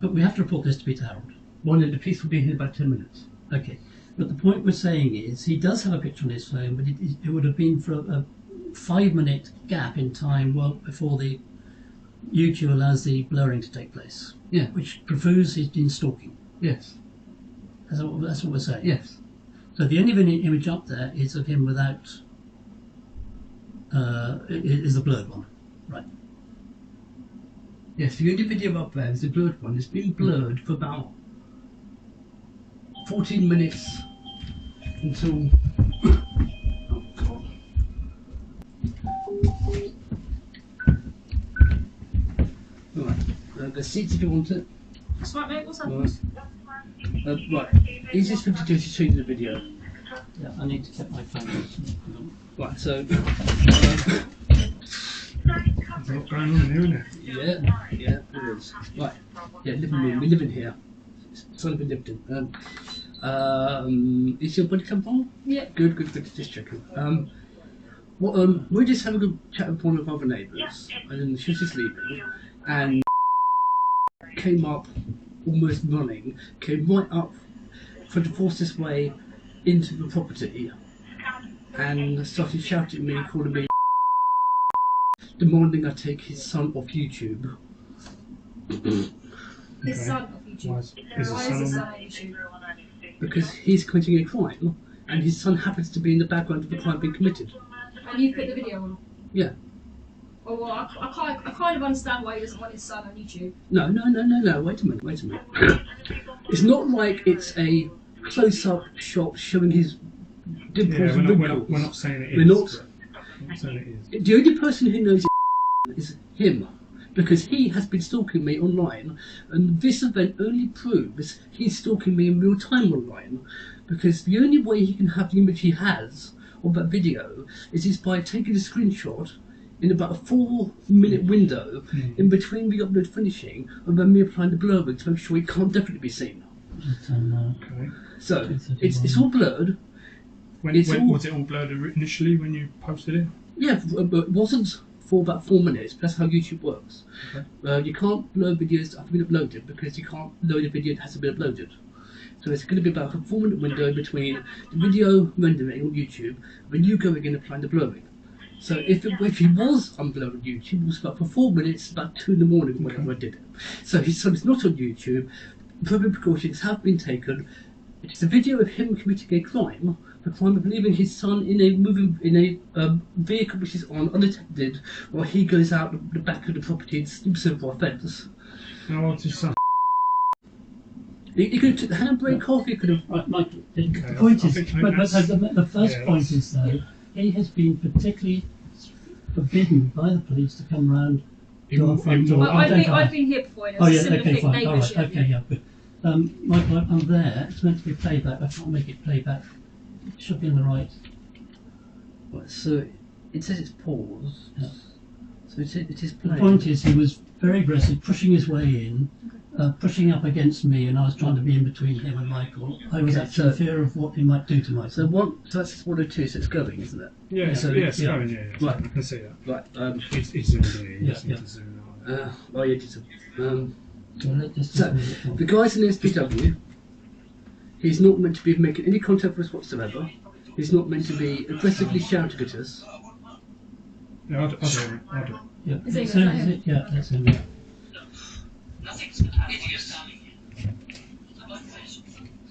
But we have to report this to Peter Harold. One of the police will be here in about 10 minutes. Okay. But the point we're saying is he does have a picture on his phone, but it would have been for a 5-minute gap in time before the YouTube allows the blurring to take place. Yeah. Which proves he's been stalking. Yes. That's what we're saying. Yes. So the only image up there is of him without... is the blurred one. Right. Yes, the only video up there is the blurred one. It's been blurred for about 14 minutes until... Oh, God. Right, the seats if you want it. That's right, mate, what's happening? Right, easiest thing to do is to show you the video. Yeah, I need to get my phone. Right, so... There's a lot going on here, isn't it? Yeah, it is. Right, yeah, living room. We live in here. It's only been lived in. Is your body come on? Yeah. Good, just checking. We're just having a chat with one of our other neighbours, and she was just leaving, and came up almost running, came right up, tried to force his way into the property, and started shouting at me, calling me, demanding I take his son off YouTube. His son off YouTube. Why is Why his is son his on? son on YouTube? Because he's committing a crime, and his son happens to be in the background of the crime being committed. And you put the video on? Yeah. Oh, well, I kind of understand why he doesn't want his son on YouTube. No, wait a minute. It's not like it's a close-up shot showing his dimples Yeah, and we're wrinkles. not saying it is. We're not. We're not saying it is. The only person who knows it is him, because he has been stalking me online, and this event only proves he's stalking me in real time online, because the only way he can have the image he has of that video is by taking a screenshot in about a 4-minute window in between the upload finishing and then me applying the blurring to make sure it can't definitely be seen. Okay. So it's all blurred. When was it all blurred initially when you posted it? Yeah, but it wasn't for about 4 minutes. That's how YouTube works. Okay. You can't blur videos that have been uploaded because you can't load a video that hasn't been uploaded. So it's going to be about a 4-minute window between the video rendering on YouTube and you going in and applying the blurring. So if he was unblurred on YouTube, it was about for 4 minutes, about 2 in the morning, whenever I did it. So his son is not on YouTube. Appropriate precautions have been taken. It's a video of him committing a crime, the crime of leaving his son in a vehicle which is on unattended, while he goes out the back of the property and snips over our fence. How old's his son? He could have took the handbrake off. He could have. Right, Mike, the Okay, point I is, think the first yeah, point is though, he has been particularly forbidden by the police to come round to our front door. Well, I've been here before. Oh yeah, similar okay, thing, fine, all neighbours, right, okay, yeah, good. Michael, I'm there. It's meant to be playback. I can't make it playback. It should be on the right. Right, so it says it's paused. Yeah. So it is The playing. point is, he was very aggressive, pushing his way in, pushing up against me, and I was trying to be in between him and Michael. I was Okay, actually in so- fear of what he might do to Michael. So that's 102. So it's going, isn't it? Yeah, So, it's yeah. going, yeah. Right. I can see that. Right. It's zoomed in. You just Yeah, need to zoom out. Oh yeah. Just, So let's just So, the guy's in the SPW. He's not meant to be making any contact with us whatsoever. He's not meant to be aggressively shouting at us. Yeah, I'll do it. yeah. Is it- So, is it? Yeah, that's him. Yeah.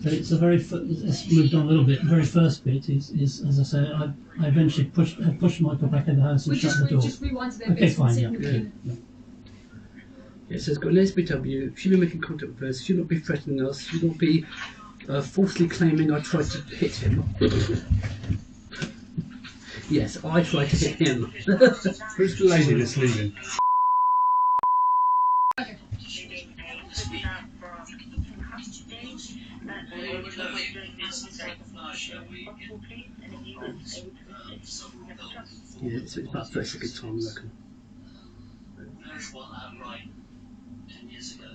So it's it's moved on a little bit. The very first bit is as I say, I eventually pushed Michael back in the house and We shut just, the door. just rewind to their Okay, bits and fine, see yeah. if we Yeah. can- Yeah, so it's got an SPW. Should be making contact with us. Should not be threatening us. Should not be falsely claiming I tried to hit him. Yes, I tried to hit him. Who's the lady that's leaving? Yeah, so it's about 30 seconds time, I reckon. Marriage one outright 10 years ago,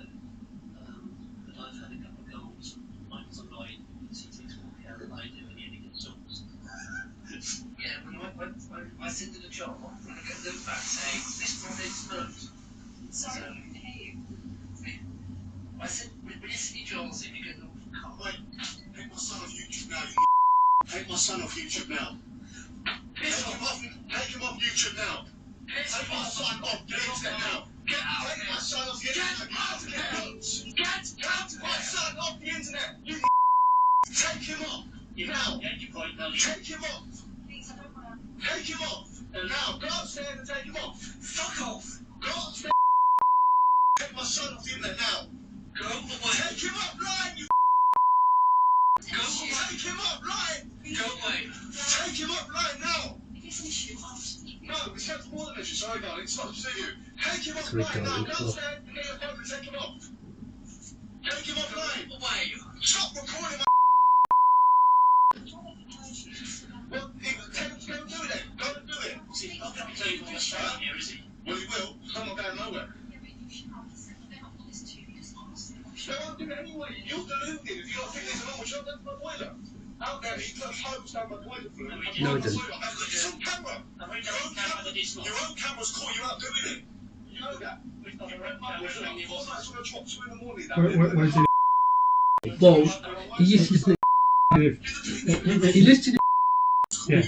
but I've had a couple of goals. Michael's annoyed because he thinks more care than I do and he only gets talks. Yeah, when I sent in a job, I get them back saying, this project's burnt. So, I my son off YouTube now. Take him off YouTube now. Take my son off the internet now. Get out. Take my son off the internet. Get my son off the internet. You take him off now. Take him off. Take him off. Now, go upstairs and take him off. Fuck off. Go upstairs. Take my son off the internet now. Go away. Take him offline, you. Go away. Take him offline. Go away. Take him offline now. No, it's not more than issue. Sorry, darling. It's not to see you. Take him offline now. Go upstairs and get your phone and take him off. Take him offline. Away. Stop recording my. Well, tell him to go and do it then. Go and do it. See, he's not going to tell you what straight up here, is he? Well, he will. I'm not going nowhere. They won't do it anyway. You're deluded. If you don't think there's a normal job, that's my boiler. Out there, he put hopes down my boiler for him. No, it didn't. It's on camera. Your own camera's caught you out doing it. You know that. We've got a red camera showing you what's that. It's going to 2 in the morning. Where's he? Well, he used to he used to Yeah.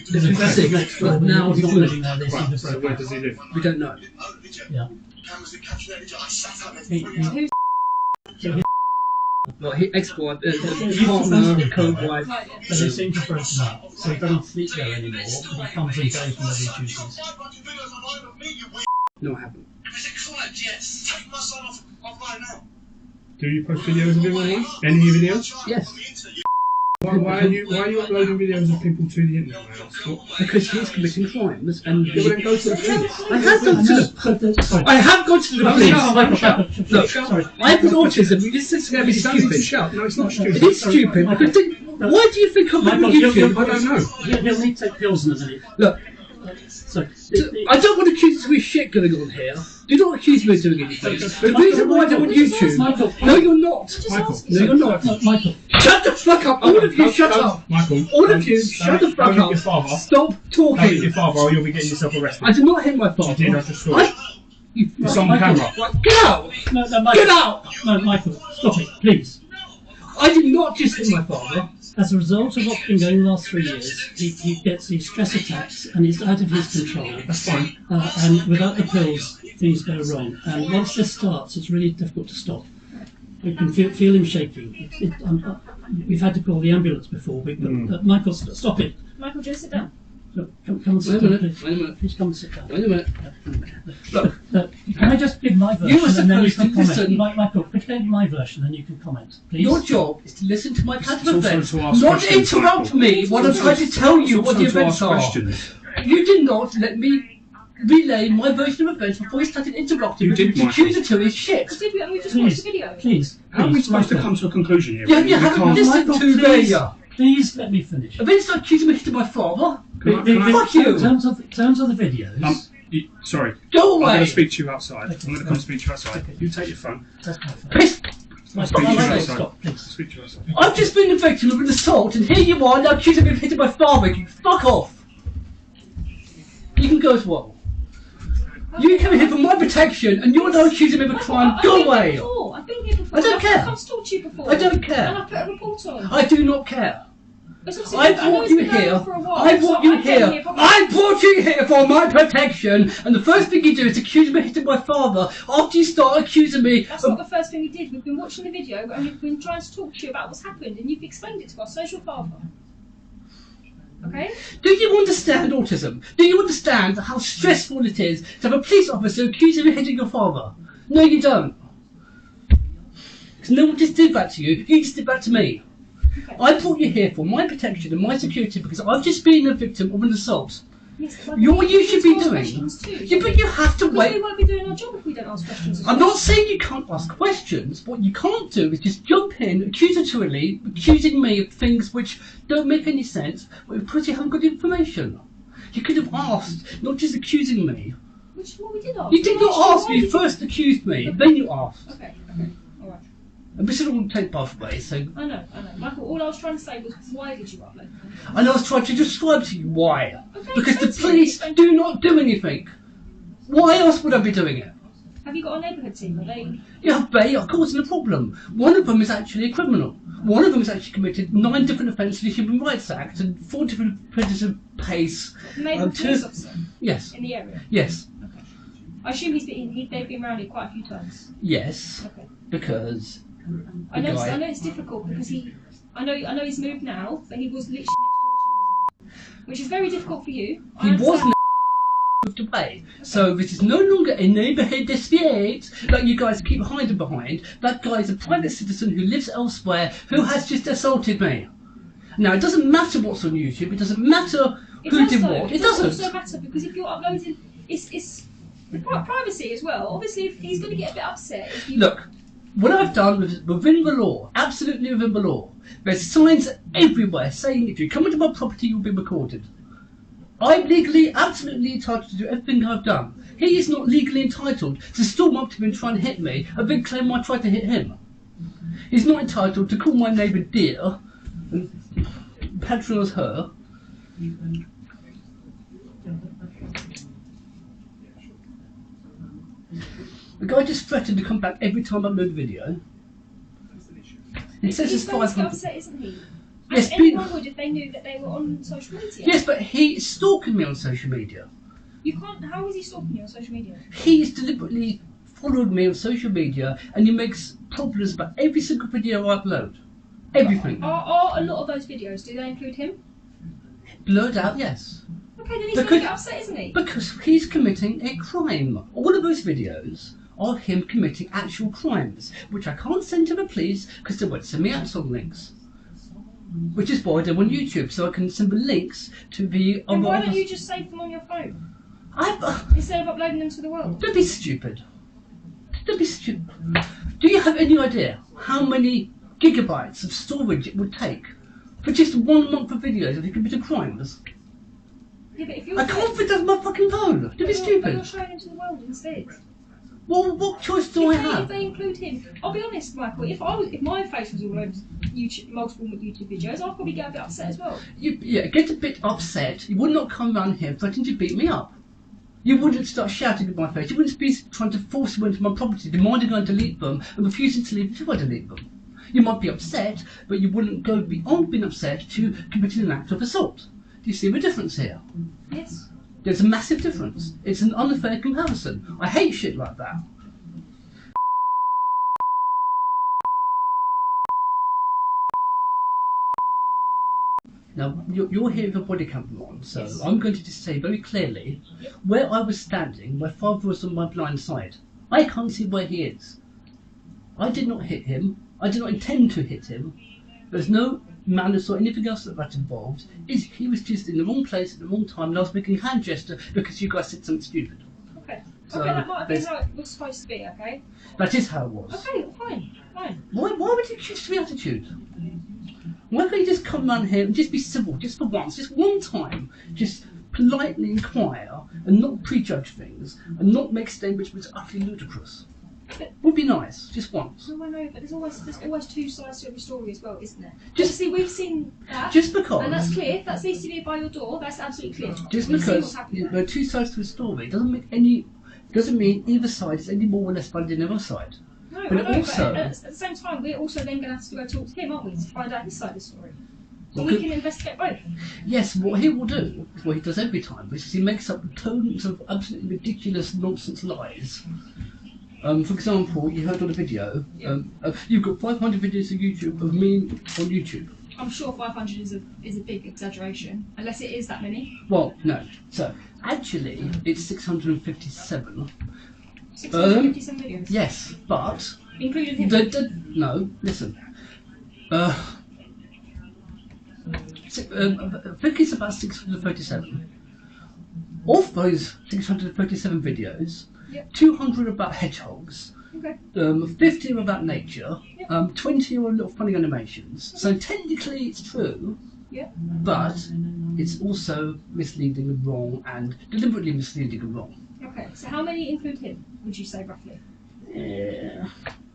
but now he's living not. there. Right, so where does he live? We don't know. Yeah. Cameras didn't capture that, did you? I sat out there He- for Well, he ex-wife, partner, co-wife. Right, yeah. But they seem to have broken up, so he doesn't sleep there anymore. But he comes and goes whenever he chooses. No, I haven't. Is it correct? Yes. Take my son off offline now. Do you post videos of him online? Any videos? Yes. Why are you uploading videos of people to the internet now? Because he's committing crimes and Yeah, but then go to the police. I have gone to the I have gone to the police. Look, I have autism. This is going to be stupid. Shout. No, it's not stupid. It is stupid. Because why do you think I'm on YouTube? I don't know. He'll need to take pills in a minute. Look, So, I don't want to accuse you of shit going on here. Do not accuse me of doing anything. The reason why I don't want YouTube. Michael. No, you're not. Michael. No, you're not. Michael. Shut the fuck up. All of you, shut up. Michael. All of you, shut the fuck Don't hit up. your father. Stop Don't hit talking. your father or you'll be getting yourself arrested. I did not hit my father. You did, I just saw it. You It's on Michael. camera. Right, get out! No, Michael. Get out! No, Michael. Stop it, please. I did not just hit my father. As a result of what's been going on the last 3 years, he gets these stress attacks and it's out of his control. That's fine. And without the pills, things go wrong. And once this starts, it's really difficult to stop. You can feel him shaking. We've had to call the ambulance before, but Michael, stop it. Michael, just sit down. Look, come and Wait sit a down, minute, please. wait a minute. Please come and sit down. Wait a minute. Look, can I just give my version You were and then you supposed can to comment? listen. Michael, could you give my version and then you can comment, please? Your job is to listen to my pattern of also events, to ask not questions, interrupt Michael. me when I'm trying to tell you what the Also to events ask are. questions. You did not let me relay my version of events before you started interrupting You me, did, which Michael. accusatory shit. Did we? And we just watched the video. Please. How are we please, supposed to Michael. come to a conclusion here? Yeah, you haven't can't- listened Michael, to please, me. please let me finish. Events are accusing me of hitting my father. Fuck In you. terms of the videos, Sorry. Go I'm away. going to speak to you outside. Okay, I'm going to come right. speak to you outside. Okay. You take your phone. that's my fault. Piss. I'll speak to you Michael, outside. stop, I'll please. speak to you outside. I've just been the victim of an assault, and here you are now accusing me of hitting my father. You fuck off. You can go as well. You came here for my protection, and you're now accusing me of a crime. Go away. I've been here before. I don't care. I've talked to you before. I don't care. And I put a report on. I do not care. It's obviously- I know brought it's you been going here. on for a while, I so brought you I came here. probably- I brought you here for my protection, and the first thing you do is accuse me of hitting my father after you start accusing me. That's not the first thing we did. We've been watching the video and we've been trying to talk to you about what's happened, and you've explained it to us. So's your father. Okay? Do you understand autism? Do you understand how stressful it is to have a police officer accusing you of hitting your father? No, you don't. Because no one just did that to you. You just did that to me. Okay. I brought you here for my protection and my security because I've just been a victim of an assault. Yes, but What you should be ask doing. questions too. Yeah, but you have to Because we wait. won't be doing our job if we don't ask questions. as I'm well. not saying you can't ask questions. What you can't do is just jump in accusatorily, accusing me of things which don't make any sense because you haven't got information. You could have asked, not just accusing me. Which is what we did ask. You did We not asked ask why me. did First accused me, then you asked. Okay, alright. And this is all take both ways. So, I know. Michael, all I was trying to say was, why did you upload? and I was trying to describe to you why. Okay, Because the explain to me, police explain to do not do anything. Why else would I be doing it? Have you got a neighbourhood team? Are they? Yeah, they are causing a problem. One of them is actually a criminal. One of them has actually committed 9 different offences of the Human Rights Act and 4 different offences of pace. Neighbourhood police officer Yes. in the area. Yes. Okay. I assume they've been around here quite a few times. Yes. Okay. Because I know it's difficult because I know he's moved now, but he was literally next door to you, wasn't he? Which is very difficult for you. he wasn't moved away. So this is no longer a neighbourhood dispute that you guys keep hiding behind. That guy is a private citizen who lives elsewhere who has just assaulted me. Now, it doesn't matter what's on YouTube, it doesn't matter who did what. It doesn't. It doesn't also matter because if you're uploading, it's privacy as well. Obviously, if he's going to get a bit upset if you... Look, what I've done was within the law, absolutely within the law. There's signs everywhere saying if you come into my property, you'll be recorded. I'm legally, absolutely entitled to do everything I've done. He is not legally entitled to storm up to me and try and hit me and then claim I tried to hit him. He's not entitled to call my neighbour dear and patronise her. The guy just threatened to come back every time I upload a video. He says he's it's going to get 500. upset, isn't he? Yes, and anyone would if they knew that they were on social media. Yes, but he is stalking me on social media. You can't. How is he stalking you on social media? He's deliberately followed me on social media and he makes problems about every single video I upload. Everything. Are a lot of those videos, do they include him? Blurred out, yes. Okay, then he's going to get upset, isn't he? Because he's committing a crime. All of those videos are him committing actual crimes, which I can't send to the police because they won't send me outside links. Which is why they're on YouTube, so I can send the links to the... Then why don't you just save them on your phone? Instead of uploading them to the world? Don't be stupid. Don't be stupid. Do you have any idea how many gigabytes of storage it would take for just 1 month of videos if you committed crimes? Yeah, but if you're... I can't fit that on my fucking phone. Don't be But stupid. you're showing them to the world instead. Well, what choice do I If have? they include him, I'll be honest, Michael. If my face was all over YouTube, multiple YouTube videos, I'd probably get a bit upset as well. Yeah, get a bit upset. You would not come around here threatening to beat me up. You wouldn't start shouting in my face. You wouldn't be trying to force me into my property, demanding I delete them and refusing to leave until I delete them. You might be upset, but you wouldn't go beyond being upset to committing an act of assault. Do you see the difference here? Yes. There's a massive difference. It's an unfair comparison. I hate shit like that. Now, you're here with a body camera on, so Yes. I'm going to just say very clearly where I was standing, my father was on my blind side. I can't see where he is. I did not hit him. I did not intend to hit him. There's no malice or anything else that involved. He was just in the wrong place at the wrong time, and I was making a hand gesture because you guys said something stupid. Okay. So, okay, that might have been how it was supposed to be, okay? That is how it was. Okay, fine. Why would you choose the attitude? Why can't you just come around here and just be civil, just for once, just one time, just politely inquire and not prejudge things and not make statements which are utterly ludicrous? Would be nice, just once. No, I know, but there's always two sides to every story as well, isn't there? Just- Obviously, we've seen that. Just because. And that's clear. That's CCTV by your door. That's absolutely clear. Just We've seen what's because happening there there. are two sides to a story doesn't mean either side is any more or less valid than the other side. No, but I know, also- but at the same time, we're also then going to have to go talk to him, aren't we, to find out his side of the story. So Well, we can investigate both. Yes, what he will do is what he does every time, which is he makes up tons of absolutely ridiculous nonsense lies. For example, you heard on the video, you've got 500 videos of YouTube of me on YouTube. I'm sure 500 is a big exaggeration, unless it is that many. Well, no. So, actually, it's 657. 657 videos. Yes, but... Including him. No, listen. I think it's about 637. Of those 637 videos, Yep. 200 are about hedgehogs, Okay. 50 are about nature, Yep. 20 are little funny animations. So technically it's true, Yeah. but it's also misleading and wrong, and deliberately misleading and wrong. Okay. So how many include him, would you say, roughly?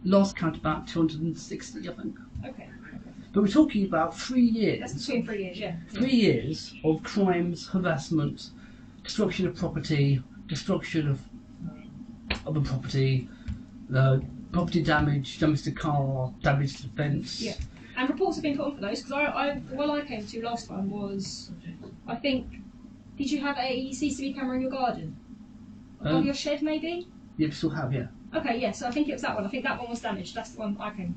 Last count about 260, I think. Okay. But we're talking about 3 years. That's between 3 years, yeah. 3 years of crimes, harassment, destruction of property, destruction of of a property, property damage, damage to car, damage to the fence. Yeah. And reports have been put on for those, because the one I came to last time was, I think, did you have a CCTV camera in your garden? Above your shed, maybe? Yeah, we still have, yeah. Okay, yeah, so I think it was that one. I think that one was damaged. That's the one I came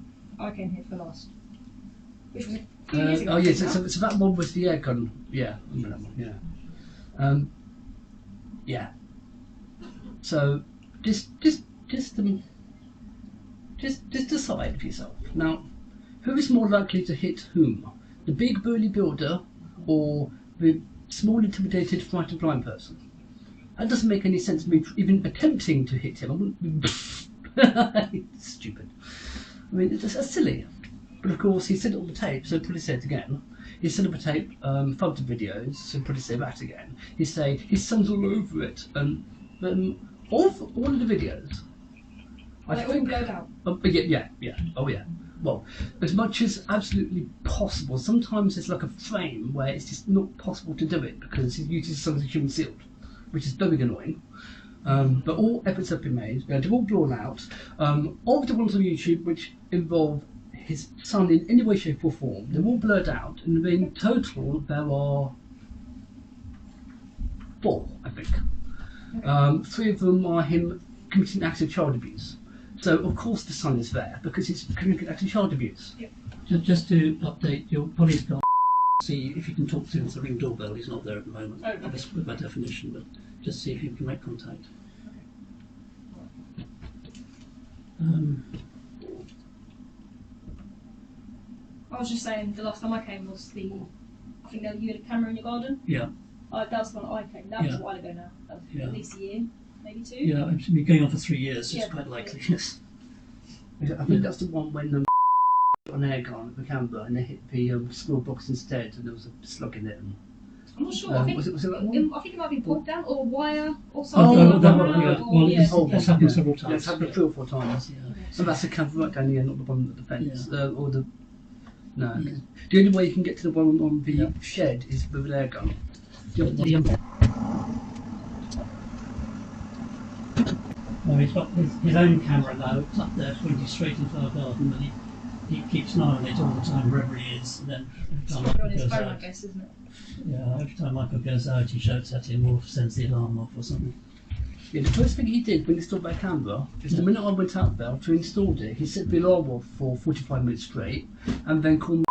here for last. Which was a few years ago. Oh, yes, so that one was the air gun. Yeah, I remember that one, yeah. Yeah. So, just decide for yourself. Now, who is more likely to hit whom? The big burly builder or the small, intimidated, frightened blind person? That doesn't make any sense to me even attempting to hit him. It's stupid. I mean, that's silly. But of course, he said it on the tape, so probably say it again. He said on the tape, photo videos, so probably say that again. He say his son's all over it. Of all of the videos, I They think. all blurred out. Yeah. Oh yeah. Well, as much as absolutely possible. Sometimes it's like a frame where it's just not possible to do it because he uses something human sealed, which is very annoying. But all efforts have been made. They're all drawn out. Of the ones on YouTube which involve his son in any way, shape or form, they're all blurred out, and in total there are 4, I think. 3 of them are him committing acts of child abuse. So of course the son is there because he's committing acts of child abuse. Just to update, your police guy, see if you can talk to him with the ring doorbell. He's not there at the moment. Oh, okay. That's by definition, but just see if you can make contact. I was just saying, the last time I came was I think you had a camera in your garden. Yeah. That was the one I came. That was Yeah. a while ago now. That was Yeah. at least a year, maybe 2. Yeah, it's been going on for 3 years. So Yeah. it's quite likely. Yes. I think that's the one when an air gun at the camera and they hit the squirrel box instead, and there was a slug in it. And, I'm not sure. I think was it that one? I think it might have been pulled down or wire or Oh, something. that Camera one, yeah. or- Well, yeah. it's happened several Yeah, times. it's happened 3 or 4 times. Yeah. And that's the camera right down here, not the one at the fence. Yeah. Or the... No. Yeah. The only way you can get to the one on the shed is with an air gun. No, he's got his own camera now. It's up there pointing straight into our garden, but he keeps an eye on it all the time, wherever he is. And then every time On Michael his goes phone, I out, guess, isn't it? yeah, every time Michael goes out, he shouts at him or sends the alarm off or something. Yeah, the first thing he did when he installed that camera is the minute I went out there to install it, he set the alarm off for 45 minutes straight and then called me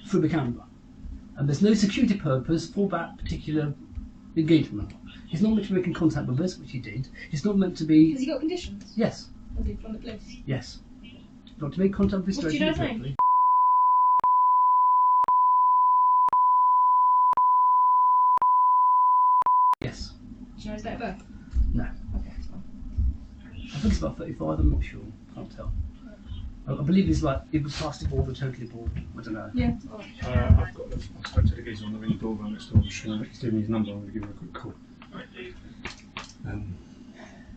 through the camera. And there's no security purpose for that particular engagement. He's not meant to be making contact with us, which he did. He's not meant to be... Has he got conditions? Yes, Has he from the police? yes. Not to make contact with us What, do you know his name? directly. Yes. Do you know his date of birth? No. Okay, that's fine. I think it's about 35, I'm not sure. Can't tell. I believe he's like, he was plastic bald or totally bald. I don't know. Yeah. Alright. I've got I spoke to the geezer on the ring doorbell next door. He's giving me his number. I'm going to give him a quick call.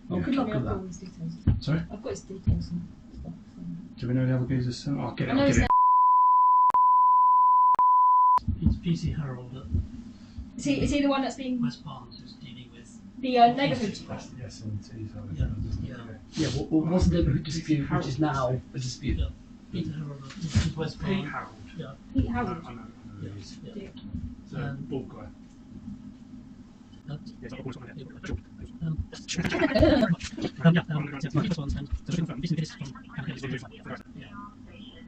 Well, good luck with I've got that. all his details. Sorry? I've got his details and stuff. Do we know the other geezer's? I'll get it. I know I'll his get name. it. It's PC Harold at Is he the one that's been West Palms who's dealing with. the neighbourhood? Yes, and he's Yeah. Yeah, what was the neighbourhood dispute, which is now a dispute? Yeah. Peter Harold at West Pete Palms. Harold. Yeah. Pete I know Howard. who he is. Yeah. Yeah. He's a bald guy. Yes, I've always got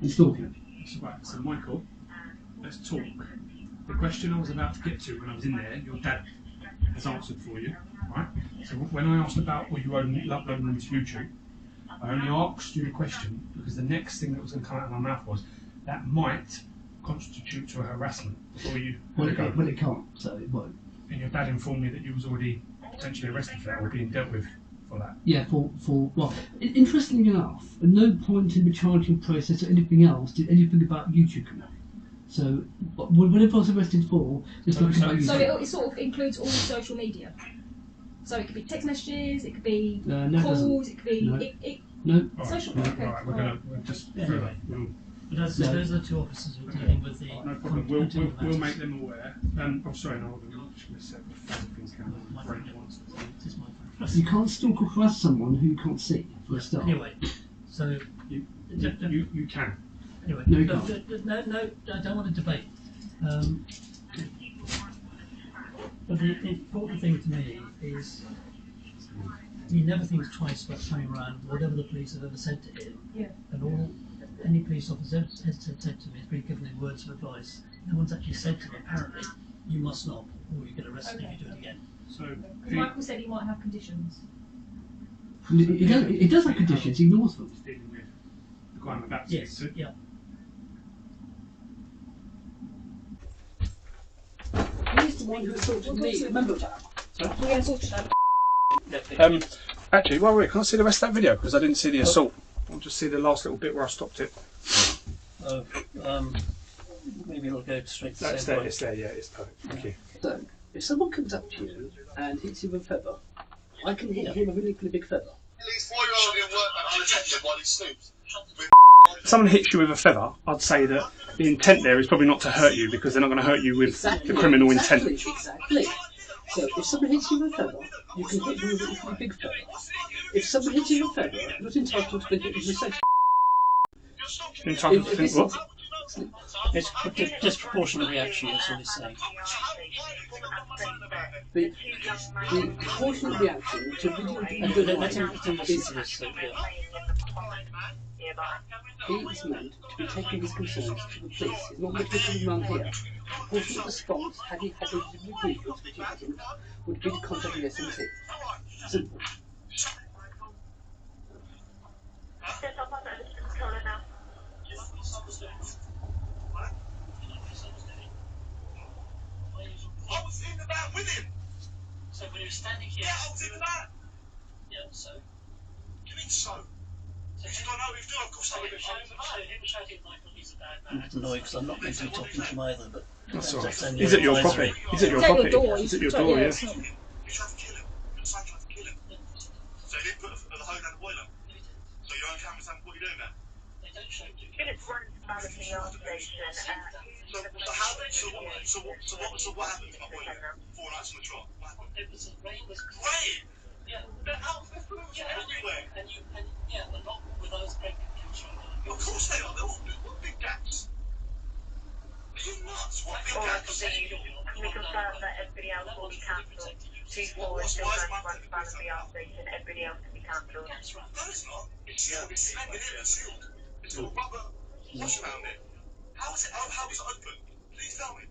Installed him. Right, so Michael, let's talk. The question I was about to get to when I was in there, your dad has answered for you, right? So when I asked about were you uploading them to YouTube, I only asked you the question because the next thing that was going to come out of my mouth was that might constitute to a harassment before you Well, let it well, go. it can't, so it won't. And your dad informed me that you was already potentially arrested for that or being dealt with for that. Yeah, well, interestingly enough, at no point in the charging process or anything else did anything about YouTube come up. So, whatever I was arrested for, it's not about So YouTube. it sort of includes all social media. So it could be text messages, it could be No, it calls, it could be No. No. No, Social. Right, Okay. right, we're just Anyway. But those are the 2 officers who are dealing with the. No problem. We'll make them aware. Oh, sorry, no. Actually, set the phone things down on the brain once. This is my phone. You can't stalk or harass someone who you can't see, for a start. Anyway, so You can. anyway, No, you no, can't. no, I don't want to debate. But the important thing to me is he never thinks twice about coming around whatever the police have ever said to him. Yeah. And any police officer has said to him has been given him words of advice. No one's actually said to him, apparently, you must not, or you get arrested if you do it again. So, Because Michael said he might have conditions. It does have conditions, he ignores them. dealing with the guy I'm about to Yes, speak to. yeah. He's the one who assaulted me. Remember that? We're going to sort it out. Actually, while we're here, can I see the rest of that video? Because I didn't see the assault. I'll just see the last little bit where I stopped it. Maybe it'll go straight to the That's same there, point. it's there, yeah, it's perfect. Thank you. So, if someone comes up to you and hits you with a feather, I can hit him with a really big feather. These 4-year-old in work man unattended while he stoops. If someone hits you with a feather, I'd say that the intent there is probably not to hurt you because they're not going to hurt you with the criminal intent. Exactly. So, if someone hits you with a feather, you can hit them with a really big feather. If someone hits you with a feather, you're not entitled to hit them with a section. Entitled to think what? It's a disproportionate reaction, that's what he's saying. The proportionate reaction to video Let him listen to this. So, yeah. he is meant to be taking his concerns to the police. He's not meant to come around here. Proportionate response, had he had a legitimate grievance, which he hadn't, would be to contact the SMT. Simple. I was in the van with him. So when he was standing here, Yeah, I was in the van. yeah, so. What do you mean so? Did you not know what he was doing? Of course I would have shown him. So him shouting Michael, he's a bad I'm man. annoyed because I'm not going to be talking to him either, but That's all right. only He's at your advisory. property. He's at your It's at your property. door. He's at your So, door, yeah. it's not- You tried to kill him. Your son tried to kill him. So he didn't put the hose down the boiler. So your own cameras haven't caught you doing that. They don't show you. So what happened to my boiler? 4 nights on the trot. What happened? It was rain was Rain! yeah, The house was everywhere. and yeah, but not with those great pictures. Of course they are. They're all big gaps. Are you nuts? What big gaps? We confirm that everybody else will be cancelled. Please forward to one VR station. Everybody else can be cancelled. No, it's not. It's sealed. It's hanging in and sealed. It's got a rubber wash around it. How is it open? Please tell me.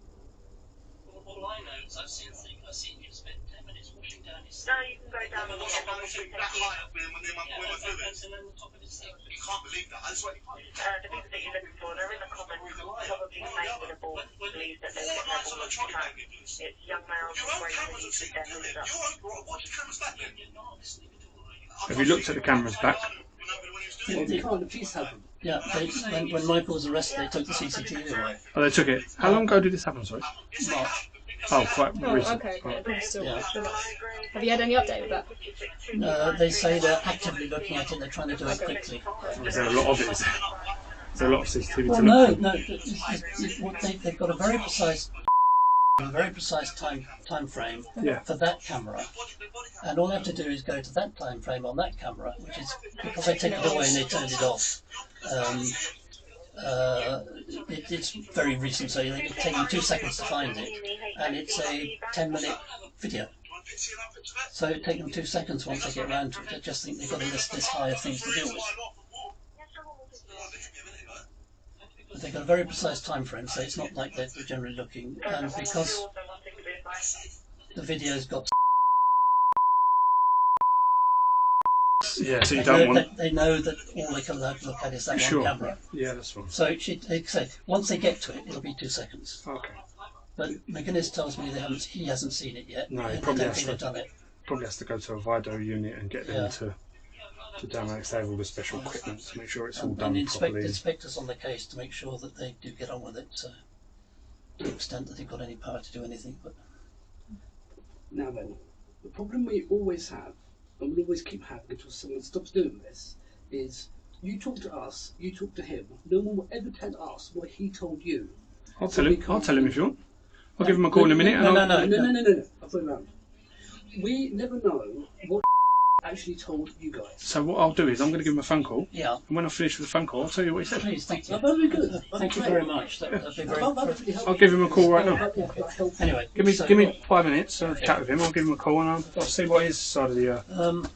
All I know is I've seen him spend 10 minutes washing down his No, you can go down the Washing down the thing that high up when they went through this. and then the top of his sink. You can't believe that. I swear you can't. the people that you're looking for, they're in the comments, probably made with a ball, believe that they're 4 nights on the trot, track. you please. It's young males Your own wearing cameras have hoodies seen with you their doing it. hoods up. What cameras back then? You're not listening at all, are you? Have you looked at the cameras back? Well, they can't, the police have them. Yeah, when Michael was arrested, they took the CCTV away. Oh, they took it. How long ago did this happen, sorry? March. Oh, quite Oh, recent. okay. Right. But still, Yeah. have you had any update with that? They say they're actively looking at it. They're trying to do it quickly. Is there a lot of it? Is there a lot of CCTV Well, to no, look no. They've got a very precise time frame Yeah. for that camera, and all they have to do is go to that time frame on that camera, which is because they take it away and they turned it off. It's very recent, so it's taken 2 seconds to find it, and it's a 10-minute video. So it takes them 2 seconds once they get around to it. I just think they've got a list this high of things to deal with. But they've got a very precise time frame, so it's not like they're generally looking. And because the video's got, Yeah, so you don't want. they know that all they can look at is that Sure. one camera. Yeah, that's fine. So they say once they get to it, it'll be 2 seconds. Okay. But McGuinness tells me he hasn't seen it yet. No, he and probably they don't has think to. they've done it. Probably has to go to a Vido unit and get them Yeah. to download it. They have all the special equipment to make sure it's all And done properly. inspectors on the case to make sure that they do get on with it. To the extent that they've got any power to do anything, but Now then, the problem we always have, and we'll always keep having until someone stops doing this, is you talk to us, you talk to him. No one will ever tell us what he told you. I'll tell him. I'll tell him if you want. I'll give him a call in a minute. No. No. I'll put it around. We never know what actually told you guys. So what I'll do is I'm going to give him a phone call. Yeah. And when I finish with the phone call, I'll tell you what he said. Please, thank you. Oh, that'd be good. Thank you very much. That'd be very. I'll give him a call right now. Anyway, Give so- me 5 minutes. I'll chat with him. I'll give him a call and I'll see what his side of the.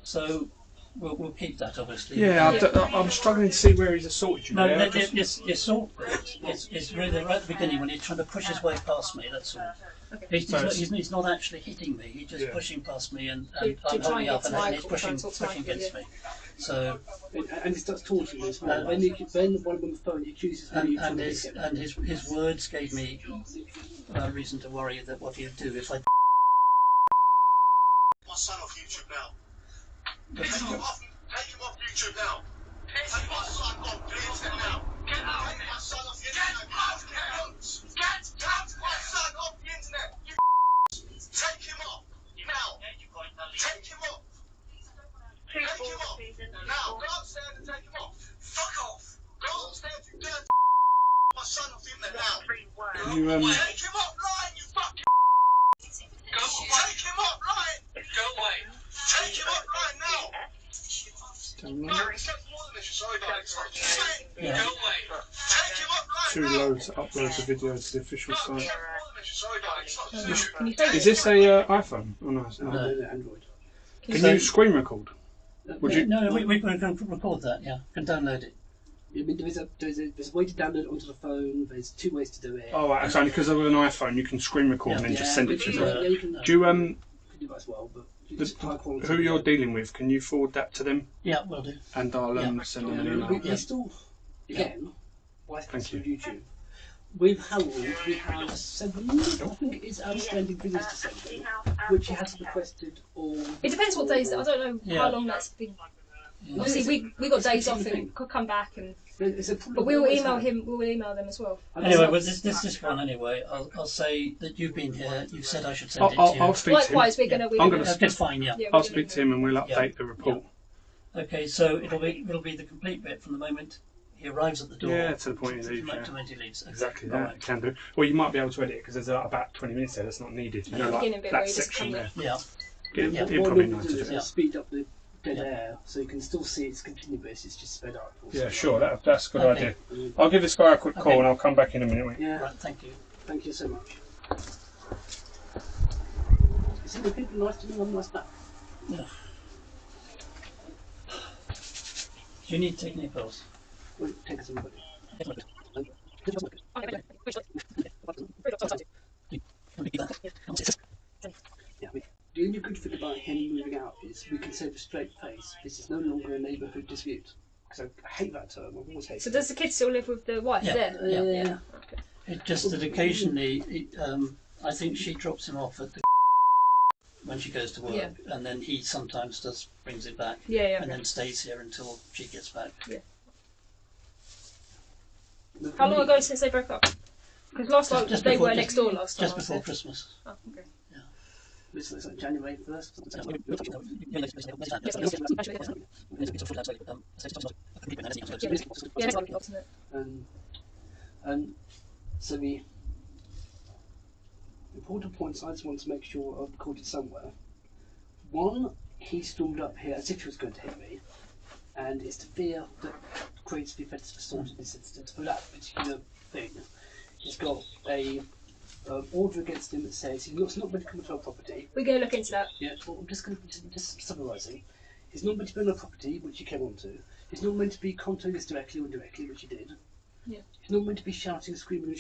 So we'll keep that obviously. Yeah, I'm struggling to see where he's assaulted you. No, there. this assault bit is really right at the beginning when he's trying to push his way past me. That's all. He's not actually hitting me. He's just pushing past me, and I'm holding up, and he's pushing against me. So and he starts taunting you as well. When one of them phone, he accuses me of trying to hit him. and his words gave me reason to worry that what he'd do if I. My son off YouTube now. Take him off YouTube now. Take my son off the internet now. Get out. Take my son off the internet. Get my son off the internet. Take him off now. Take him off. Take him off now. Go upstairs and take him off. Fuck off. Go upstairs and get my son off the internet now. You, Take him offline, you fucking. Go away. Take him offline. Go away. Take him offline now. No, it's more than this. Sorry about it. Go away. Take him offline too now. low to upload the video to the official site. Sorry about it. Can you say Is this a iPhone? Oh no, it's not. No, Android. Can you screen record? Would you? No, we can record that. Yeah, can download it. I mean, there's a way to download it onto the phone. There's 2 ways to do it. Oh, right, it's only because with an iPhone you can screen record and then just send it to them. Yeah, you can Do you do that as well, but high quality. who you're dealing with? Can you forward that to them? Yeah, will do. And I'll send them an email. We still, again, why Thank with you. YouTube? With Harold, we have 7, I think it is outstanding videos to send him, which he has requested all. It depends what days. I don't know Yeah. how long that's been. Obviously, we got days off and could come back and. It's a But we'll email him. We'll email them as well. Anyway, well, this one anyway. I'll say that you've been here. You said I should send it to you. I'll speak Likewise, to him. we're gonna. That's fine. Yeah. Yeah, I'll speak to him and we'll update the report. Okay, so it'll be the complete bit from the moment he arrives at the door. Yeah, to the point he leaves. To the Yeah. moment he leaves. Okay. Exactly All that. right. You can do. Well, you might be able to edit it because there's about 20 minutes there that's not needed. You know, The like beginning bit where that he just section comes there. Yeah. He'll What probably we know will to do do is it. speed up the dead air so you can still see it's continuous. It's just sped up. Yeah, sure. That's a good Okay. idea. I'll give this guy a quick call Okay. and I'll come back in a minute. Yeah. Right. Thank you. Thank you so much. Is the people nice to me? I'm nice back. Do you need to take any pills? Wait, take somebody. Yeah, the only good thing about him moving out is we can say with a straight face, this is no longer a neighbourhood dispute. Because I hate that term, I've always hated So does the kid still live with the wife Yeah. there? Yeah. Okay. It's just that occasionally, I think she drops him off at the when she goes to work, Yeah. and then he sometimes brings it back, Yeah. and then stays here until she gets back. How long ago since they broke up? Because last time Just they before- were next door last time. Just I before said. Christmas. Oh, okay. This looks like January 1st. Yeah, it's like isn't it? And so the important points I just want to make sure I've recorded somewhere. One, he stormed up here as if he was going to hit me, and it's the fear that creates the offence of assault in this instance. For that particular thing, he's got a order against him that says he's not meant to come into our property. We're going to look into that. Yeah, well, I'm just summarising. He's not meant to be on our property, which he came onto. He's not meant to be contacting us directly or indirectly, which he did. Yeah. He's not meant to be shouting, screaming,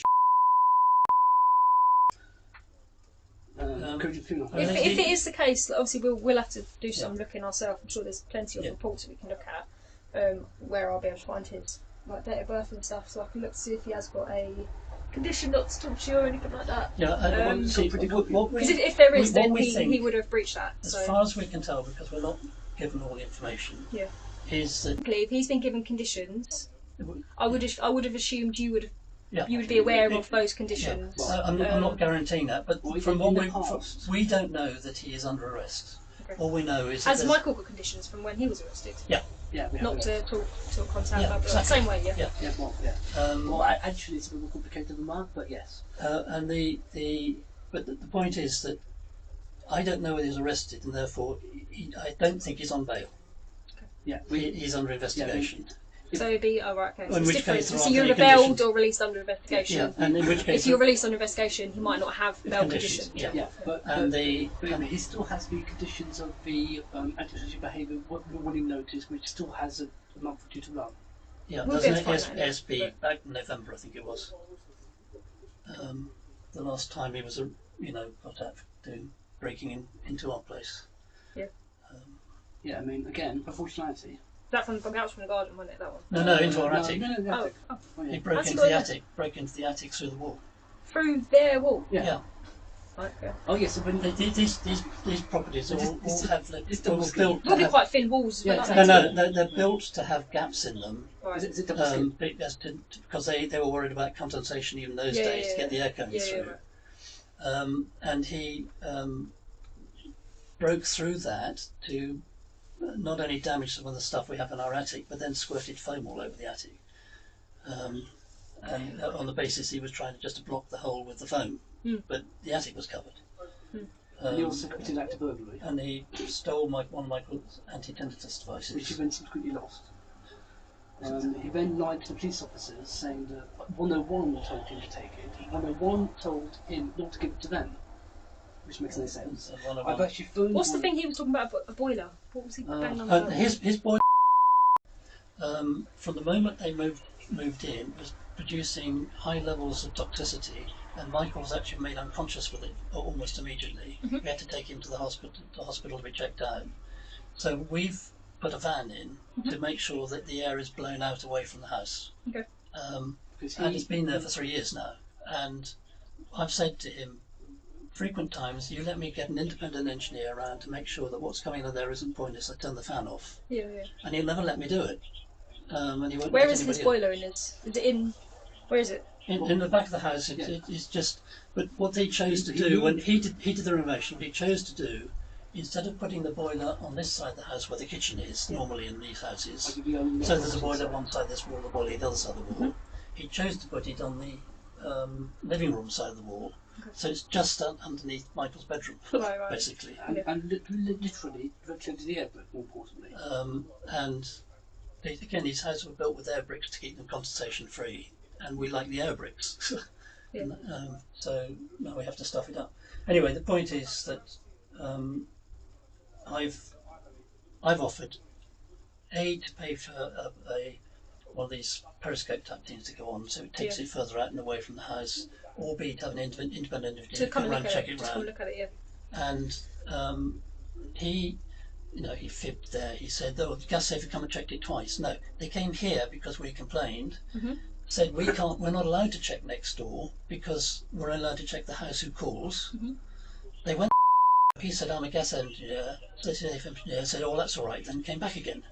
and If it is the case, obviously we'll have to do some looking ourselves. I'm sure there's plenty of reports that we can look at where I'll be able to find his date of birth and stuff, so I can look to see if he has got a condition not to talk to you or anything like that. Yeah, see, what we- Because if there is, what then we he think, would have breached that. as So far as we can tell, because we're not given all the information, Yeah. is that if he's been given conditions, I would have assumed you would yeah, be aware of those yeah. conditions. I'm not guaranteeing that, but Well, from in what the past. we don't know that he is under arrest. Okay. All we know is that Has there's- Michael got conditions from when he was arrested? Yeah. Yeah, we have not it. to talk contact Yeah, about exactly. Same way, yeah. Yeah. Yeah, well, yeah. Well, actually, it's a bit more complicated than that, but yes. And the point is that I don't know whether he was arrested, and therefore I don't think he's on bail. Yeah, He's under investigation. So it'd be right. Okay. So In it's which different. case there So aren't you're any bailed conditions. or released under investigation. Yeah, and in which case If you're released under investigation, he might not have bail conditions. conditions. Yeah. but he still has the conditions of the antisocial behaviour warning notice, which still has a month or two to run. Yeah, We'll there's get an to find out, SB but- back in November, I think it was. The last time he was, got out for breaking into our place. Yeah. Yeah, I mean, again, for functionality. That from the house from the garden, wasn't it? That one. No, into our attic. No, the attic. Oh, Oh, He yeah. broke How's he into got the in? attic. Broke into the attic through the wall. through their wall. Yeah. Right, okay. Oh, yes, so when These properties all have it's all double built. Probably quite thin walls. Yeah, but exactly. No, they're built to have gaps in them. Right. is it double skin? Because they were worried about condensation even those Yeah, days yeah, to get the air going yeah, through. right. And he broke through that to not only damage some of the stuff we have in our attic, but then squirted foam all over the attic. And on the basis he was trying to just block the hole with the foam, but the attic was covered. And he also committed an act of burglary, And he stole one of Michael's anti-tinnitus devices. which he then subsequently lost. He then lied to the police officers, saying that 101 told him to take it, and 101 told him not to give it to them, which makes no sense. And one of I've them- actually phoned What's the one- thing he was talking about? A boiler. What was he banging on? About? his boy, from the moment they moved in, was producing high levels of toxicity, and Michael was actually made unconscious with it almost immediately. We had to take him to the hospital to be checked out. So we've put a van in to make sure that the air is blown out away from the house. Okay. because And it's been there for 3 years now. And I've said to him frequent times, you let me get an independent engineer around to make sure that what's coming out of there isn't pointless. I turn the fan off. Yeah. And he'll never let me do it. And he won't Where let is his anybody boiler in his? Is it in? Where is it? in the back of the house. It's just. But what they chose to do when he did the renovation, what he chose to do, instead of putting the boiler on this side of the house where the kitchen is normally in these houses, so there's a boiler on one side of this wall, the boiler the other side of the wall. He chose to put it on the living room side of the wall, so it's just underneath Michael's bedroom, Right. basically. and literally virtually to the airport, more importantly. And again, these houses were built with air bricks to keep them condensation free, and we like the air bricks. Yeah. So now we have to stuff it up. Anyway, the point is that I've offered to pay for one of these periscope type things to go on, so it takes it further out and away from the house, or B, to have an independent engineer To come and around look and at check it. it Just come round. and look at it. Yeah. And he fibbed there. He said, "Oh, the gas safe had come and checked it twice." No, they came here because we complained. Said we're not allowed to check next door because we're allowed to check the house who calls. They went. He said, "I'm a gas engineer." So the safe engineer said, "Oh, that's all right." Then came back again.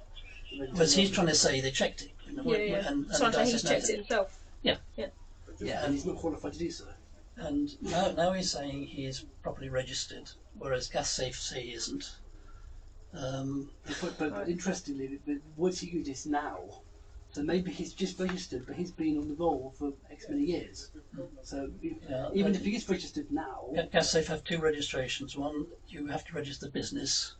Whereas he's trying to say they checked it. And So the guy he's said, checked "No." it himself. Yeah, and he's not qualified to do so. And now he's saying he is properly registered, whereas gas safe say he isn't. But interestingly, the words he uses now, so maybe he's just registered, but he's been on the roll for X many years. So even if he is registered now, Gas safe have two registrations. One, you have to register business,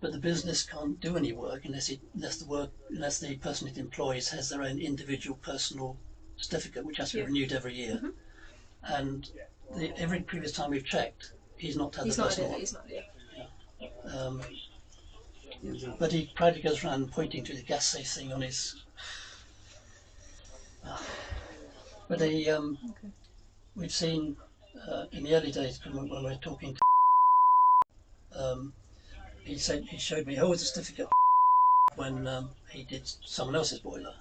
but the business can't do any work unless the person it employs has their own individual personal certificate, which has to be renewed every year. And every previous time we've checked, he's not had the personal one. He's not. Yeah. But he proudly goes around pointing to the gas safe thing on his. But we've seen in the early days when we were talking. He showed me the certificate when he did someone else's boiler,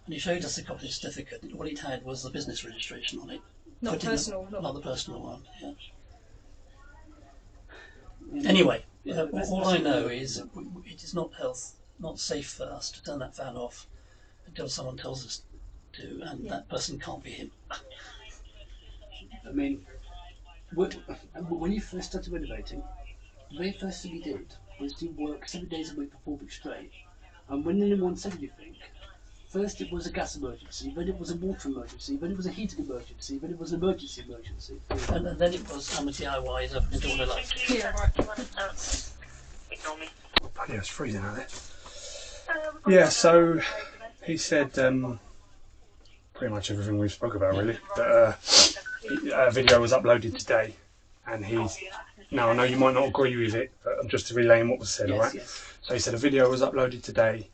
and he showed us a copy of the certificate. All it had was the business registration on it, Not personal. not the personal one. Yeah. Anyway, all I know is it is not safe for us to turn that fan off until someone tells us to, and that person can't be him. I mean, when you first started renovating, the very first thing you did was do work 7 days a week for 4 weeks straight, And when anyone said anything, first it was a gas emergency, then it was a water emergency, then it was a heating emergency, then it was an emergency. And then it was I'm a DIY is open into all the lights. Yeah, right. Ignore me. Yeah, it's freezing out there. Yeah, so he said pretty much everything we spoke about, really. But a video was uploaded today, and he's... Now, I know you might not agree with it, but I'm just relaying what was said, Yes, alright? yes. So he said a video was uploaded today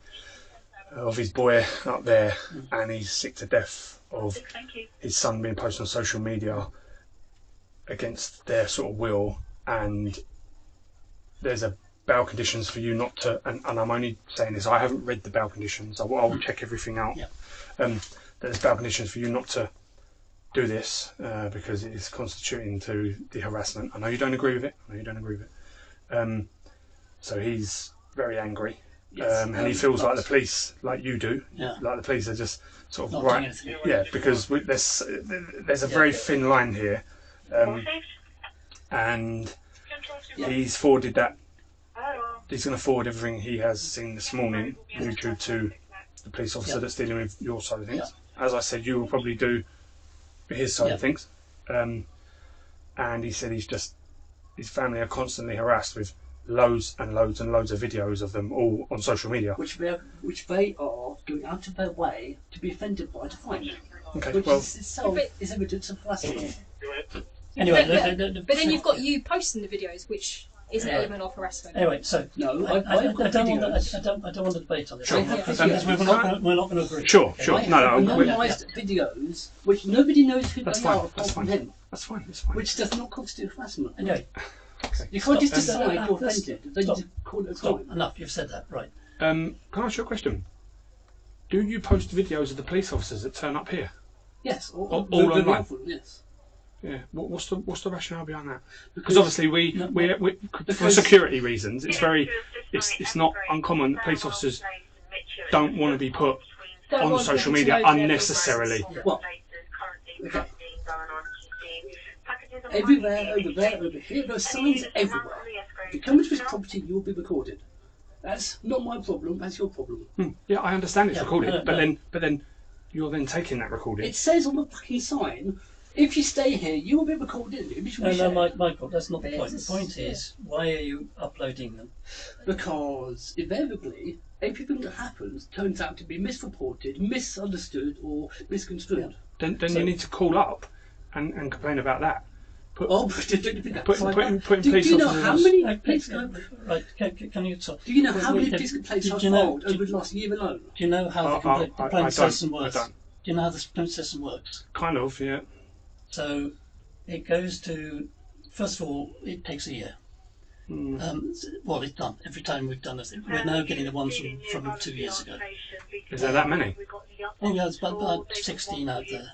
of his boy up there, and he's sick to death of Thank you. his son being posted on social media against their sort of will, and there's a bail conditions for you not to, and I'm only saying this, I haven't read the bail conditions, I'll check everything out. Yeah. There's bail conditions for you not to do this because it is constituting to the harassment. I know you don't agree with it. So he's very angry. Yes. And he feels like the police, like you do, Yeah. like the police are just sort of Not doing right. anything. Yeah, because there's a very thin line here, and he's forwarded that. He's going to forward everything he has seen this morning on YouTube to the police officer that's dealing with your side of things. As I said, you will probably do his side of things. And he said his family are constantly harassed with loads and loads and loads of videos of them all on social media. Which they are going out of their way to be offended by to find. Okay, Which well, is itself is evidence of harassment. Anyway, But then you've got you posting the videos, which is an element of harassment. Anyway, so No, I I've got don't want videos. I don't want to debate on this. Sure. Because Yeah. we're not going to agree. sure. I have anonymised videos which nobody knows who That's they fine, are apart that's from fine. him, That's fine. That's fine. which does not constitute harassment. Anyway, You can't just Stop. decide you're Let's- offended, then stop. you call it a stop. crime. Enough. You've said that. Right. Can I ask you a question? Do you post videos of the police officers that turn up here? Yes, All the online? rifle, yes. Yeah. What's the rationale behind that? Because obviously we for Because- security reasons, it's not uncommon that police officers don't want to be put Don't on want social people to media know their unnecessarily. Well, okay. Everywhere, over there, over here, there are signs everywhere. If you come into this property, you will be recorded. That's not my problem, that's your problem. Yeah, I understand it's Yeah, recorded, no. but then you're then taking that recording. It says on the fucking sign, if you stay here, you will be recorded. No, Michael, that's not the point. The point is, why are you uploading them? Because invariably, everything that happens turns out to be misreported, misunderstood, or misconstrued. Then you need to call up and complain about that. Oh, but don't you think that's Put like in that? police Do you know how officers- many Okay, police right, can you talk? Do you know how many police complaints Did I've you know- filed over the last year alone? Do you know how the I complaint system don't. works? I don't. Do you know how the complaint system works? Kind of, yeah. So it goes to, first of all, it takes a year. Well, it's done. Every time we've done this, we're now getting the ones from 2 years ago. Is there that many? Oh, yeah, it's about 16 out there.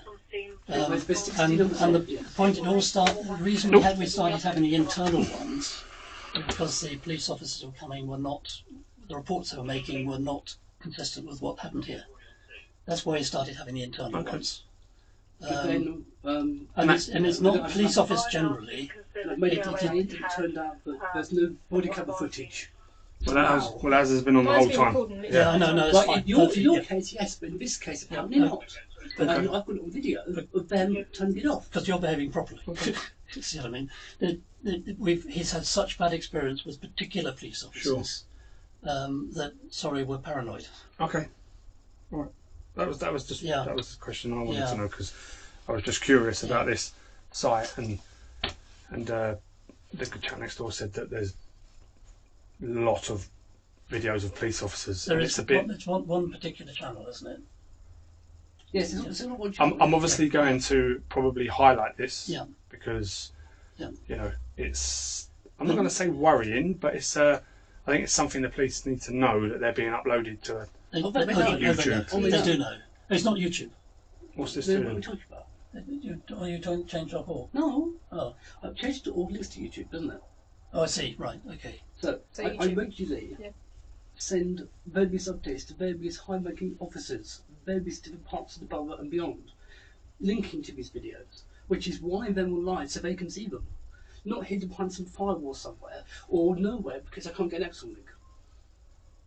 There's 16 And of them. the point it all started, the reason we started having the internal ones, was because the police officers who were coming were not, the reports they were making were not consistent with what happened here. That's why we started having the internal ones. But then, And it's not police officers generally. it turned out that there's no body camera footage. Well, that has been on the Mine's whole been time. recording it. Yeah, I know, it's Like fine. in your Perfect, case, yes, but in this case, apparently Yeah. not. And I've got it on video of them turning it off. because you're behaving properly. See what I mean? He's had such bad experience with particular police officers that, sorry, we're paranoid. Okay. All right. That was just Yeah. that was the question I wanted Yeah. to know, because I was just curious about this site, and the good chap next door said that there's a lot of videos of police officers. There and is it's a bit. it's one particular channel, isn't it? Yes, it's not what I'm obviously going to probably highlight this Yeah. because Yeah. you know it's. I'm not going to say worrying, but it's. I think it's something the police need to know that they're being uploaded to. They know. know. YouTube. They do know. It's not YouTube. What's this What are we doing? talking about? Are you trying to change our hall? No, Oh, I've changed it all links to YouTube, doesn't it? I see. Right. Okay. So I YouTube. regularly Yeah. send various updates to various high-ranking officers, various different parts of the borough and beyond, linking to these videos, which is why they're online so they can see them, not hidden behind some firewall somewhere or nowhere because I can't get access on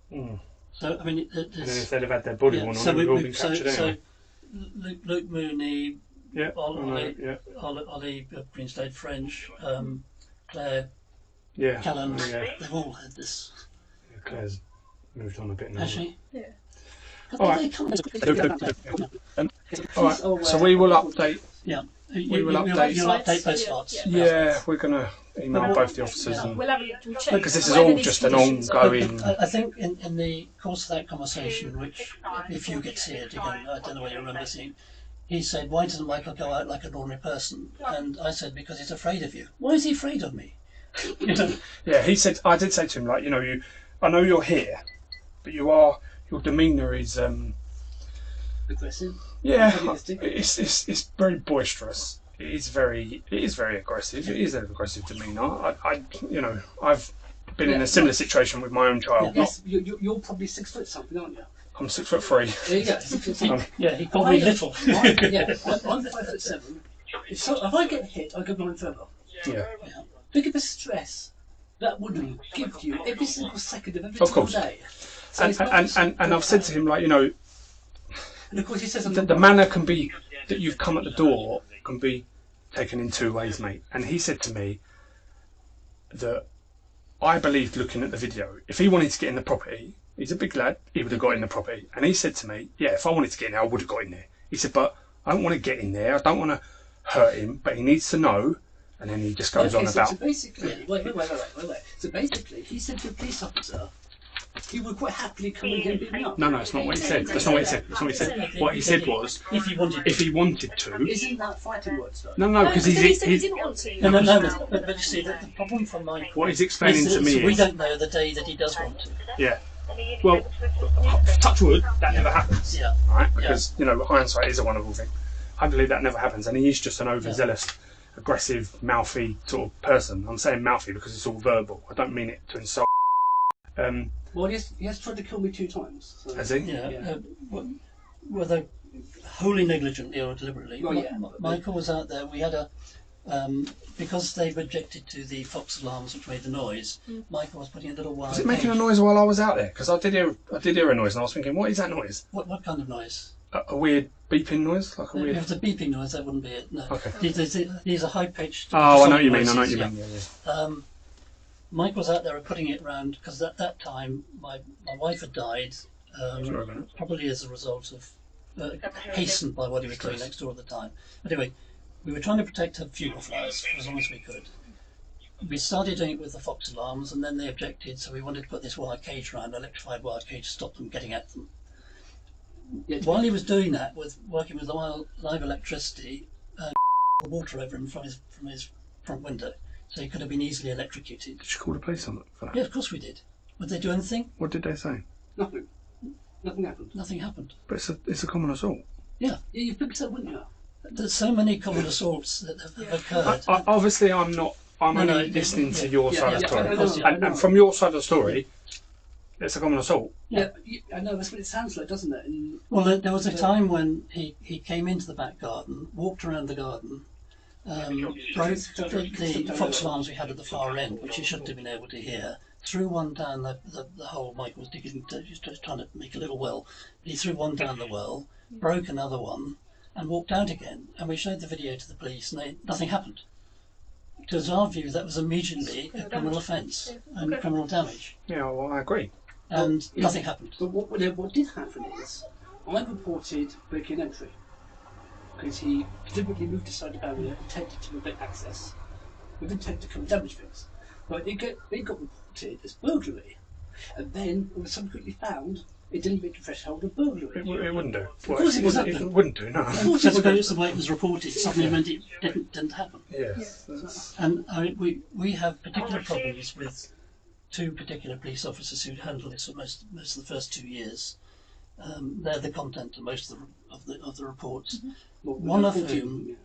link. So I mean, And then if they'd have had their body worn on, so it would have all been captured anyway. Luke Mooney, Yeah, Ollie Greenstone French, Claire yeah, Callan, yeah. they've all had this. Yeah, Claire's moved on a bit now. Has she? Yeah. All right. All right. So we will update. Yeah. We will update. You'll update both slots. Yeah, we're gonna email both the officers and We'll have a little check. because this is whether all these just an conditions are- ongoing. I think in the course of that conversation, which if you get to see it again, I don't know whether you remember seeing, he said, "Why doesn't Michael go out like an ordinary person?" And I said, "Because he's afraid of you." Why is he afraid of me? You know? Yeah, he said. I did say to him, like, I know you're here, but your demeanour is Aggressive. yeah, Antagonistic. it's very boisterous. It is very aggressive. It is an aggressive demeanour. I've been in a similar situation with my own child. Yes, you're probably 6 foot something, aren't you? I'm 6'3". There you go. 6 foot something. Yeah, he called me little. I'm 5'7". If I get hit, I go blind forever. Yeah. Think of the stress that would give you every single second of every Of single course. day. So it's not just And I've said to him, like, and of course he says the manner can be that you've come at the door can be taken in two ways, mate. And he said to me that I believed, looking at the video, if he wanted to get in the property, he's a big lad, he would have got in the property. And he said to me, yeah, if I wanted to get in there, I would have got in there. He said, but I don't want to get in there, I don't want to hurt him, but he needs to know. And then he just goes on about. So basically, wait. So basically, he said to the police officer, he would quite happily come and get beaten up. No, it's not what he said. That's not what he said. What he said was, If he wanted to. Isn't that fighting words though? No, because he said he he's didn't want to. No, but you see, the problem for Michael what he's explaining is to that me we is, don't know the day that he does want to. yeah. Well, touch wood, that never happens. Yeah. Right? Because hindsight is a wonderful thing. I believe that never happens, and he is just an overzealous, aggressive, mouthy sort of person. I'm saying mouthy because it's all verbal. I don't mean it to insult. Well, he has tried to kill me 2 times. So. Has he? Yeah. Whether wholly negligently or deliberately. Well, yeah. Michael was out there. We had a because they've objected to the fox alarms which made the noise. Michael was putting a little wire. Was it making a noise while I was out there? Because I did hear a noise, and I was thinking, what is that noise? What kind of noise? A weird beeping noise, like a weird. If it's a beeping noise, that wouldn't be it. No. Okay. These are high pitched. Oh, I know what you mean. Yeah. Mike was out there putting it round because at that time my wife had died, probably as a result of hastened by what he was doing next door at the time. Anyway, we were trying to protect her funeral flowers for as long as we could. We started doing it with the fox alarms, and then they objected, so we wanted to put this wire cage around, electrified wire cage, to stop them getting at them. While he was doing that, working with live electricity, water over him from his front window, so he could have been easily electrocuted. Did you call the police on it for that? Yeah, of course we did. Would they do anything? What did they say? Nothing. Nothing happened. Nothing happened. But it's a common assault. Yeah. Yeah, you picked it up, wouldn't you? There's so many common assaults that have occurred. Obviously, I'm not. I'm only listening to your side of the story, and from your side of the story, it's a common assault. Yeah, I know. That's what it sounds like, doesn't it? Well, there was a time when he came into the back garden, walked around the garden, broke the fox alarms we had at the far end, which he shouldn't have been able to hear, threw one down the hole Mike was digging, just trying to make a little well. He threw one down the well, broke another one, and walked out again. And we showed the video to the police, and nothing happened. Because our view, that was immediately a criminal offence and criminal damage. Yeah, well, I agree. And nothing happened. But what did happen is, I reported breaking and entry. Because he deliberately moved aside the barrier, intended to prevent access, with intent to come and damage things. But it got reported as burglary. And then it was subsequently found it didn't meet the threshold of burglary. It wouldn't do. Of course it wouldn't. It wouldn't do, no. Just because the way it was reported suddenly meant it didn't happen. Yes. And we have particular problems with 2 particular police officers who handled this for most of the first 2 years. They're the content of most of the reports. One of whom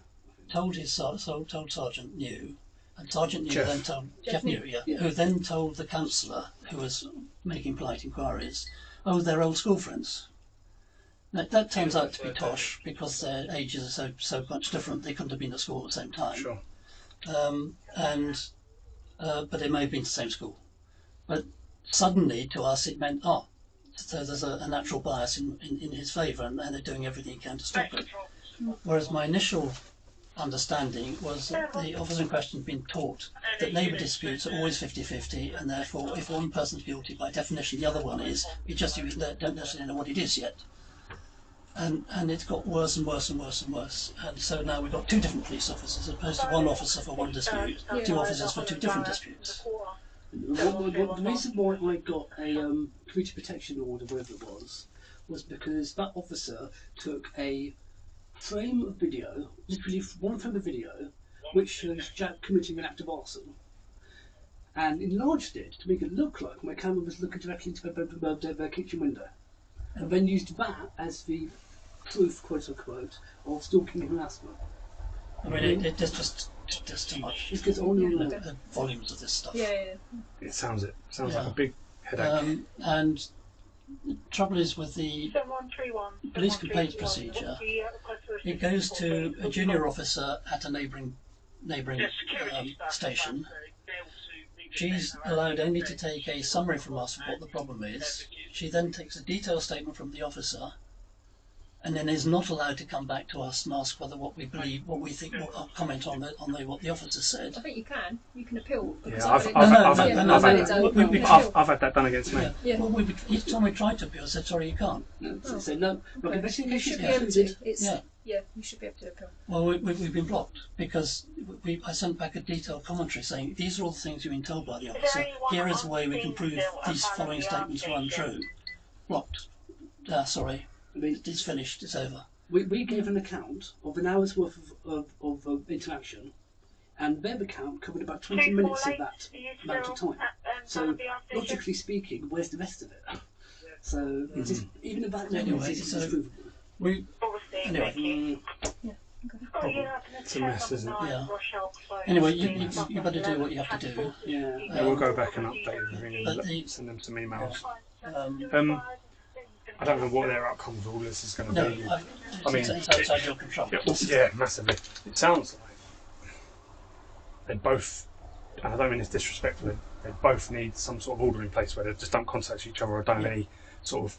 told Sergeant New, and Sergeant New Jeff. then told Jeff New, who then told the counsellor who was making polite inquiries, oh, they're old school friends. That turns out to be tosh because their ages are so much different. They couldn't have been at school at the same time. Sure. But they may have been to the same school. But suddenly, to us, it meant, so there's a natural bias in his favour, and they're doing everything they can to stop it. Whereas my initial understanding was that the officer in question had been taught that neighbour disputes are always 50-50, and therefore if one person's guilty, by definition the other one is. You just don't necessarily know what it is yet. And it's got worse and worse and worse and worse. And so now we've got two different police officers, as opposed to one officer for one dispute, two officers for two different disputes. The reason why I got a community protection order, whatever it was because that officer took a frame of video, literally one frame of video, which shows Jack committing an act of arson, and enlarged it to make it look like my camera was looking directly into the kitchen window, and then used that as the proof, quote unquote, of stalking and harassment. I mean, there's just too much. It gets on and on. The volumes of this stuff. Yeah. It sounds like a big headache. And the trouble is with the 7131. police complaints procedure, it goes to a junior officer at a neighbouring station. She's allowed only to take a summary from us of what the problem is. She then takes a detailed statement from the officer, and then is not allowed to come back to us and ask whether what we believe, what we think, or comment on what the officer said. I think you can. You can appeal. Yeah, I've had that done against me. Yeah. Well, each time we tried to appeal, I said, sorry, you can't. So no, You should be able to. Yeah, you should be able to appeal. Well, we've been blocked because I sent back a detailed commentary saying these are all the things you've been told by the officer. Here is the way we can prove these following statements are untrue. Blocked. Sorry. It's finished. It's over. we gave an account of an hour's worth of interaction, and their account covered about 20 minutes of that amount of time. So, logically speaking, where's the rest of it? So, it's just, even at that level, it's provable. Anyway. It's a mess, isn't it? Yeah. Anyway, you better do what you have to do. Yeah. We'll go back and update everything and send them some emails. I don't know what their outcome of all this is going to be. It's outside your control. Yeah, massively. It sounds like they both, and I don't mean this disrespectfully, they both need some sort of order in place where they just don't contact each other or don't have any sort of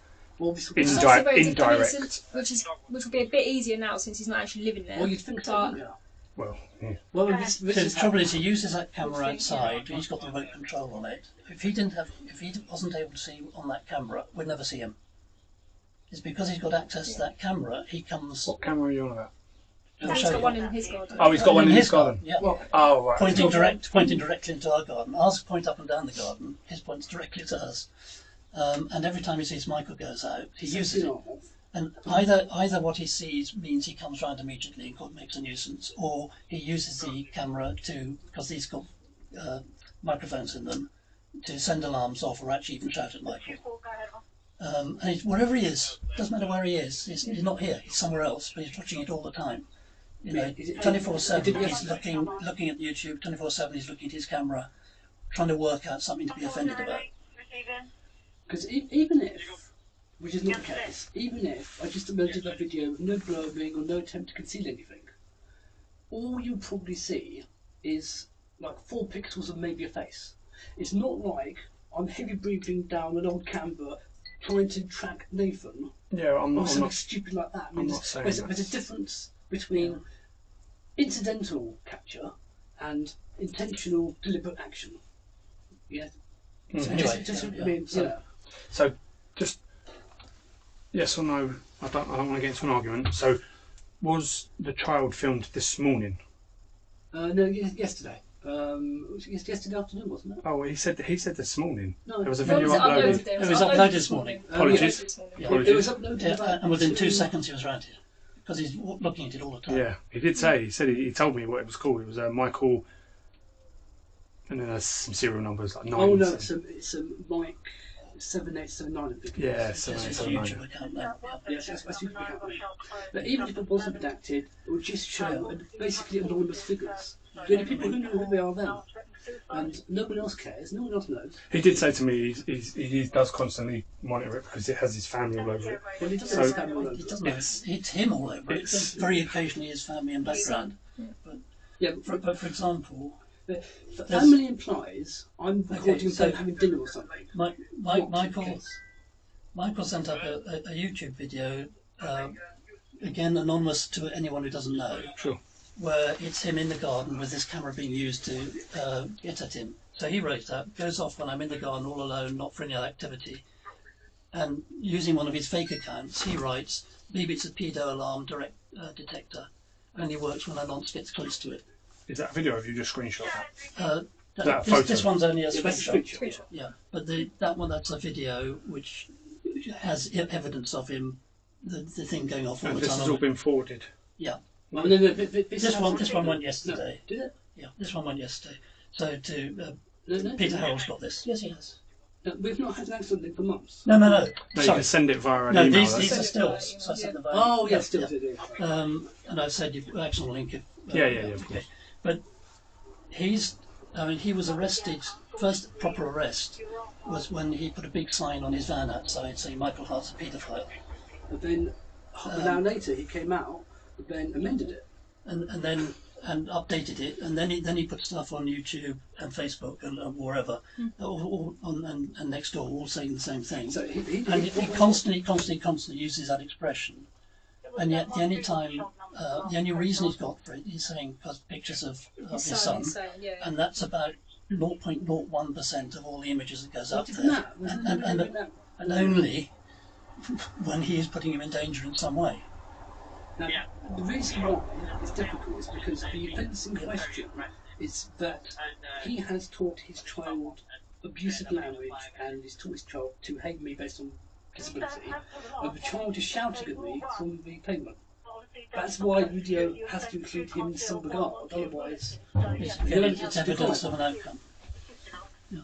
indirect. Which will be a bit easier now since he's not actually living there. Well, you'd think so, yeah. Well, the trouble is, he uses that camera outside. He's got the remote control on it. If he wasn't able to see on that camera, we'd never see him. It's because he's got access to that camera. He comes. What camera are you on about? He's got one in his garden. Oh, he's got one in his garden. Yeah. Oh, right. Pointing directly into our garden. Ours point up and down the garden. His points directly to us. And every time he sees Michael goes out, he uses it. And either what he sees means he comes round immediately and makes a nuisance, or he uses the camera because these got microphones in them, to send alarms off or actually even shout at Michael. And wherever he is, doesn't matter where he is, he's not here, he's somewhere else, but he's watching it all the time. 24/7 he's looking at YouTube, 24/7 he's looking at his camera, trying to work out something to be offended about. Because even if, which is not the case, even if I just uploaded that video with no blurring or no attempt to conceal anything, all you'll probably see is like 4 pixels of maybe a face. It's not like I'm heavy breathing down an old camera trying to track Nathan. Yeah, or something stupid like that. I mean, there's a difference between incidental capture and intentional deliberate action. Yeah. So just yes or no. I don't want to get into an argument. So, was the child filmed this morning? No, yesterday. Yesterday afternoon, wasn't it? Oh, he said this morning. No, there was a video uploaded. It was uploaded this morning. Apologies. Yeah. It was uploaded. And within 2 seconds he was around here because he's looking at it all the time. Yeah, he did say. He said he told me what it was called. It was Michael, and then there's some serial numbers like 9. Oh no, it's a Mike 7879. I think. Yeah, It's a YouTube account now. Yes, that's YouTube account. But even if it wasn't redacted, it would just show basically anonymous figures. The only people who know who they are then, and no one else cares. No one else knows. He did say to me he does constantly monitor it because it has his family all over it. Well, he doesn't have his family all over it. It doesn't. It's him all over it. It's very occasionally his family and background. But for example, family implies I'm recording them having dinner or something. Michael sent up a YouTube video, again anonymous to anyone who doesn't know, Sure. where it's him in the garden with this camera being used to get at him. So he wrote that, goes off when I'm in the garden all alone, not for any other activity. And using one of his fake accounts, he writes, "Maybe it's a pedo alarm detector. Only works when a nonce gets close to it." Is that a video? Or have you just screenshot that? This one's only a screenshot. Screenshot. Yeah, but that one, that's a video which has evidence of him, the thing going off all And the this time. has all been forwarded. Yeah. Well, no, This one went yesterday. No, did it? Yeah, this one went yesterday. So No. Peter Harrell's got this. Yes, he has. No, we've not had an accident for months. No. No, you Sorry. can send it via an No, email. these that's- are Send it stills. via So I sent email, them Oh, via- yes, still do. And I've said you've actually link it. Yeah, of course. But he was arrested. First proper arrest was when he put a big sign on his van outside saying Michael Hart's a paedophile. But then, half an hour later, he came out, but then amended it. And then updated it, and then he put stuff on YouTube and Facebook and wherever, all and next door, all saying the same thing. So he constantly uses that expression, and yet the only reason he's got for it is saying because pictures of his son, and that's about 0.01% of all the images that goes up there, and only when he is putting him in danger in some way. Now, the reason why it's difficult is because the offence in question is that he has taught his child abusive language and he's taught his child to hate me based on disability, and the child is shouting at me from the pavement. That's why the video has to include him in some regard, otherwise It's evidence of an outcome. Yeah.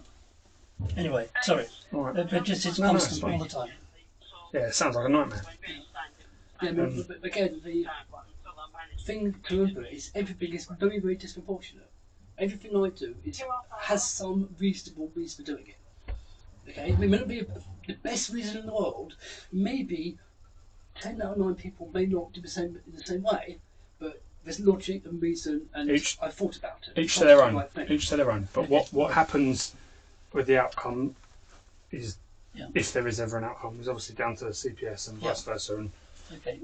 Anyway, sorry, All right. but just it's No, constant it's fine. all the time. Yeah, it sounds like a nightmare. Yeah, but again, the thing to remember is everything is very, very disproportionate. Everything I do has some reasonable reason for doing it. Okay, it may not be the best reason in the world. Maybe 10 out of 9 people may not do the same in the same way, but there's logic and reason, and I thought about it. Each to their own. Each to their own. But what happens with the outcome is, if there is ever an outcome, is obviously down to the CPS and vice versa. And Okay.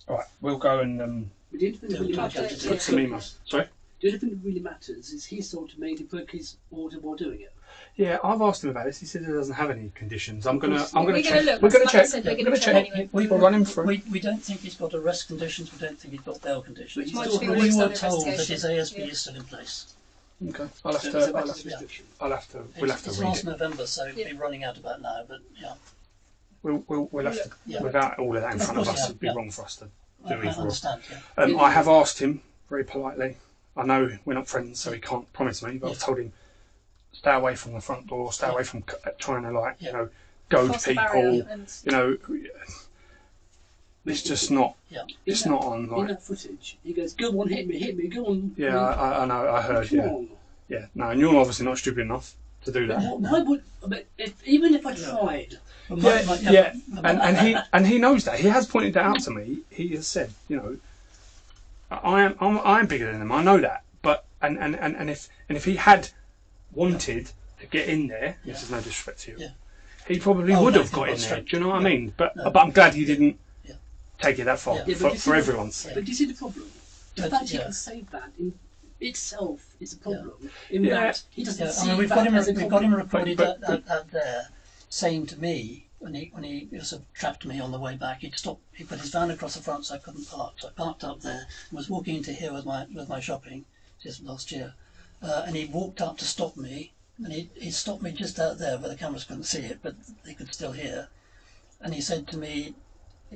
all right, we'll go and But the only thing that really matters, put some emails. Sorry. the only thing that really matters is he sort of made him break his order while doing it. Yeah, I've asked him about this. He said he doesn't have any conditions. I'm gonna We're check. gonna look. We're gonna Like I check. said, we're We're gonna gonna check check. anyway. We'll run him through. We don't think he's got arrest conditions. We don't think he's got bail conditions. But Might be when We he's were done told that his investigation. ASB is still in place. Okay. I'll have So to. it's a I'll matter have of to. restriction. We'll have to It's read last it. November, so it'll be running out about now. But yeah, We'll have to. Yeah. Without all of that in Of front of course, us, yeah, it'd be yeah. wrong for us to I do either. or. understand. Yeah. I have asked him very politely. I know we're not friends, so he can't promise me. But I've told him, stay away from the front door. Stay away from trying to goad Cross the people. barrier and- It's just not. Yeah. It's not on. In Like, that footage, he goes, "Go on, hit me, go on." yeah, I know. I heard. Come Yeah, on. yeah. No, and you're obviously not stupid enough to do that. Why would? But even if I tried, Yeah, and he knows that. He has pointed that out to me. He has said, I am bigger than him. I know that. But and if he had wanted to get in there, this is no disrespect to you, Yeah. he probably would have got in there. Do you know what I mean? But I'm glad he didn't take it that far Yeah, for everyone's sake. But do you see the problem? The But, fact he yeah. can say that in itself is a problem. In Yeah. that he doesn't Yeah, see I mean, we've that got him as a problem. recorded But- out there, saying to me when he sort of trapped me on the way back. He put his van across the front so I couldn't park. So I parked up there and was walking into here with my shopping just last year, and he walked up to stop me, and he stopped me just out there where the cameras couldn't see it, but they could still hear. And he said to me,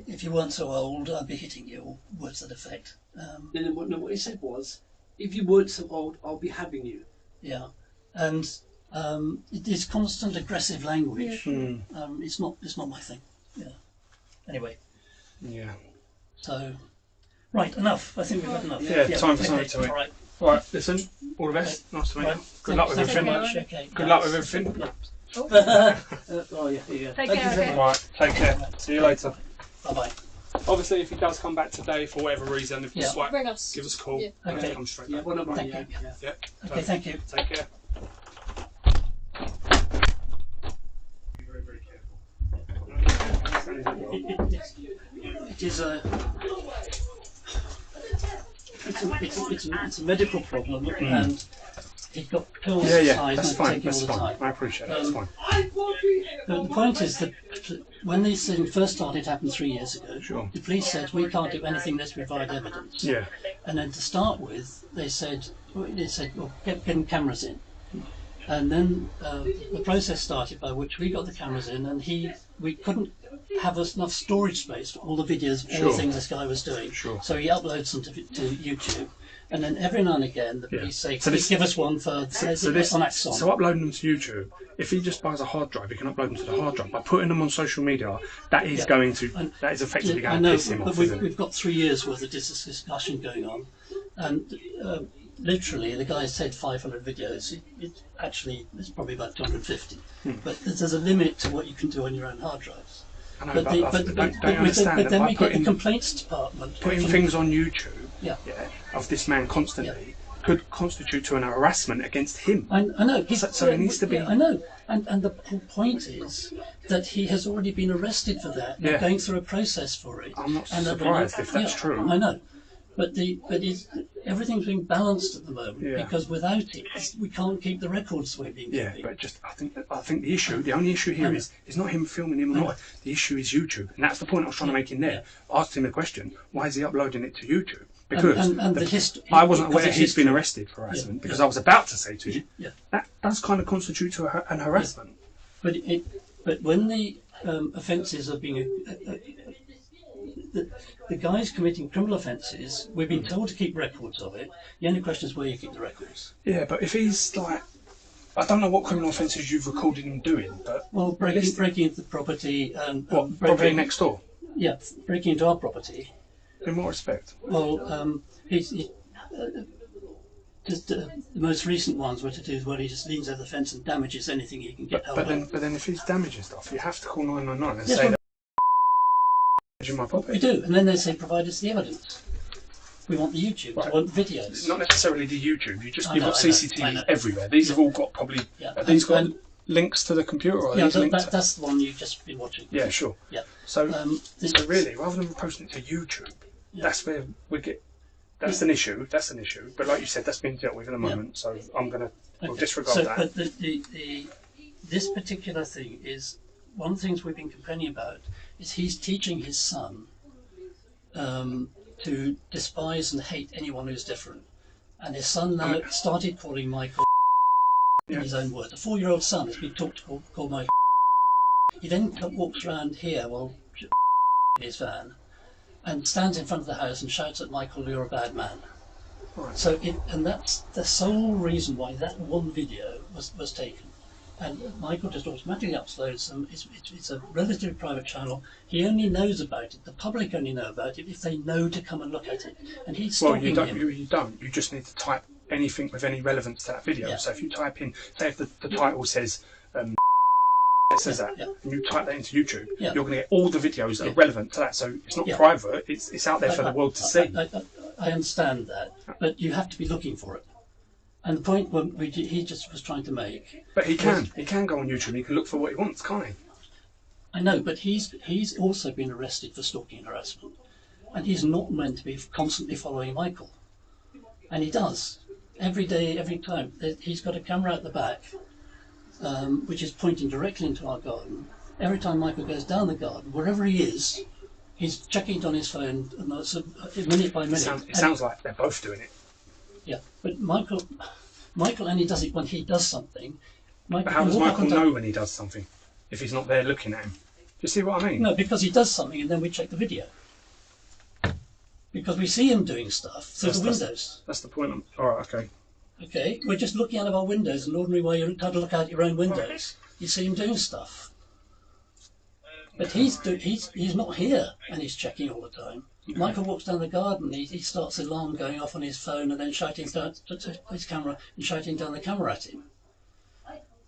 "If you weren't so old, I'd be hitting you," or words to that effect. And then what he said was, "If you weren't so old, I'll be having you." Yeah, and it is constant aggressive language. It's not my thing. Yeah. Anyway, Yeah. so right, enough. I think we've got enough. Yeah, time for something to eat. All right. Right, listen, all the best. Nice to meet you. Right. Good luck with Thanks very everything. much. Okay. Good luck with everything. Oh yeah. Take care, okay. Right, take care. See you later. Bye bye. Obviously, if he does come back today for whatever reason, if Yeah. just like Ring us. give us a call, Yeah. and Okay. come straight Yeah, back. one of mine. Thank Yeah, you. yeah. Yeah. Okay. Thank you. Take care. Be very, very careful. it is it's a medical problem, and he's got pills Yeah, yeah, size that's and fine. taking That's all the fine. time. I appreciate that. That's fine. The point is that when these things first started to happen 3 years ago, Sure. the police said we can't do anything unless we provide evidence. Yeah. And then to start with, they said, well, getting cameras in. And then the process started by which we got the cameras in, and we couldn't have enough storage space for all the videos, all Sure. the things this guy was doing. Sure. So he uploads them to YouTube. And then every now and again, the police say, So please give us one for on Axon. So uploading them to YouTube, if he just buys a hard drive, he can upload them to the hard drive. By putting them on social media, that is going to, that is effectively going to piss him but off, we've got 3 years worth of this discussion going on, and literally the guy said 500 videos. It's probably about 250. But there's a limit to what you can do on your own hard drives. I know, But then we get the complaints department putting things on YouTube, Yeah. of this man constantly could constitute to an harassment against him. I know. So it needs to be. Yeah, I know. And the whole point is that he has already been arrested for that. They're going through a process for it. I'm not And surprised if that's true. I know. But everything's being balanced at the moment because without it, we can't keep the records the way being Yeah, keeping. but just I think the only issue here is not him filming him or not. The issue is YouTube, and that's the point I was trying to make in there. I asked him the question: why is he uploading it to YouTube? Because I wasn't aware he's been arrested for harassment. Because I was about to say to you that does kind of constitute to an harassment. But when the offences are being the guys committing criminal offences, we've been told to keep records of it. The only question is where you keep the records. Yeah, but if he's like, I don't know what criminal offences you've recorded him doing, but breaking into the property and property next door. Yeah, breaking into our property. In what respect? Well, just the most recent ones were to do where he just leans over the fence and damages anything he can get hold of. But then if he's damaging stuff, you have to call 999 and say that my property. We do, and then they say provide us the evidence. We want the YouTube, we want videos. Not necessarily the YouTube. You've got CCTV everywhere. These have all got probably. Have these got links to the computer? Or that's the one you've just been watching. Yeah, sure. Yeah. So really, rather than posting it to YouTube, that's where we get. That's an issue. That's an issue. But like you said, that's been dealt with in a moment. So we'll disregard that. But this particular thing is one of the things we've been complaining about is he's teaching his son to despise and hate anyone who's different, and his son now started calling Michael in his own words. A 4-year-old son has been called Michael. He then walks around here in his van and stands in front of the house and shouts at Michael, "You're a bad man." Right. So that's the sole reason why that one video was taken. And Michael just automatically uploads them. It's a relatively private channel. He only knows about it. The public only know about it if they know to come and look at it. And he's stalking him. You don't. You just need to type anything with any relevance to that video. So if you type in, say if the title says, it says that, and you type that into YouTube, you're going to get all the videos that are relevant to that. So it's not private. It's out there for the world to see. I understand that, but you have to be looking for it. And the point he just was trying to make... But he can go on YouTube and he can look for what he wants, can't he? I know, but he's also been arrested for stalking and harassment. And he's not meant to be constantly following Michael. And he does. Every day, every time. He's got a camera at the back, which is pointing directly into our garden. Every time Michael goes down the garden, wherever he is, he's checking it on his phone minute by minute. It sounds like they're both doing it. Yeah, but Michael only does it when he does something. But how does Michael know when he does something if he's not there looking at him? Do you see what I mean? No, because he does something and then we check the video. Because we see him doing stuff through the windows. That's the point. Alright, okay. Okay, we're just looking out of our windows in an ordinary way. You're trying to look out your own windows. You see him doing stuff. But he's not here and he's checking all the time. Michael walks down the garden, he starts the alarm going off on his phone and then shouting down to his camera and shouting down the camera at him.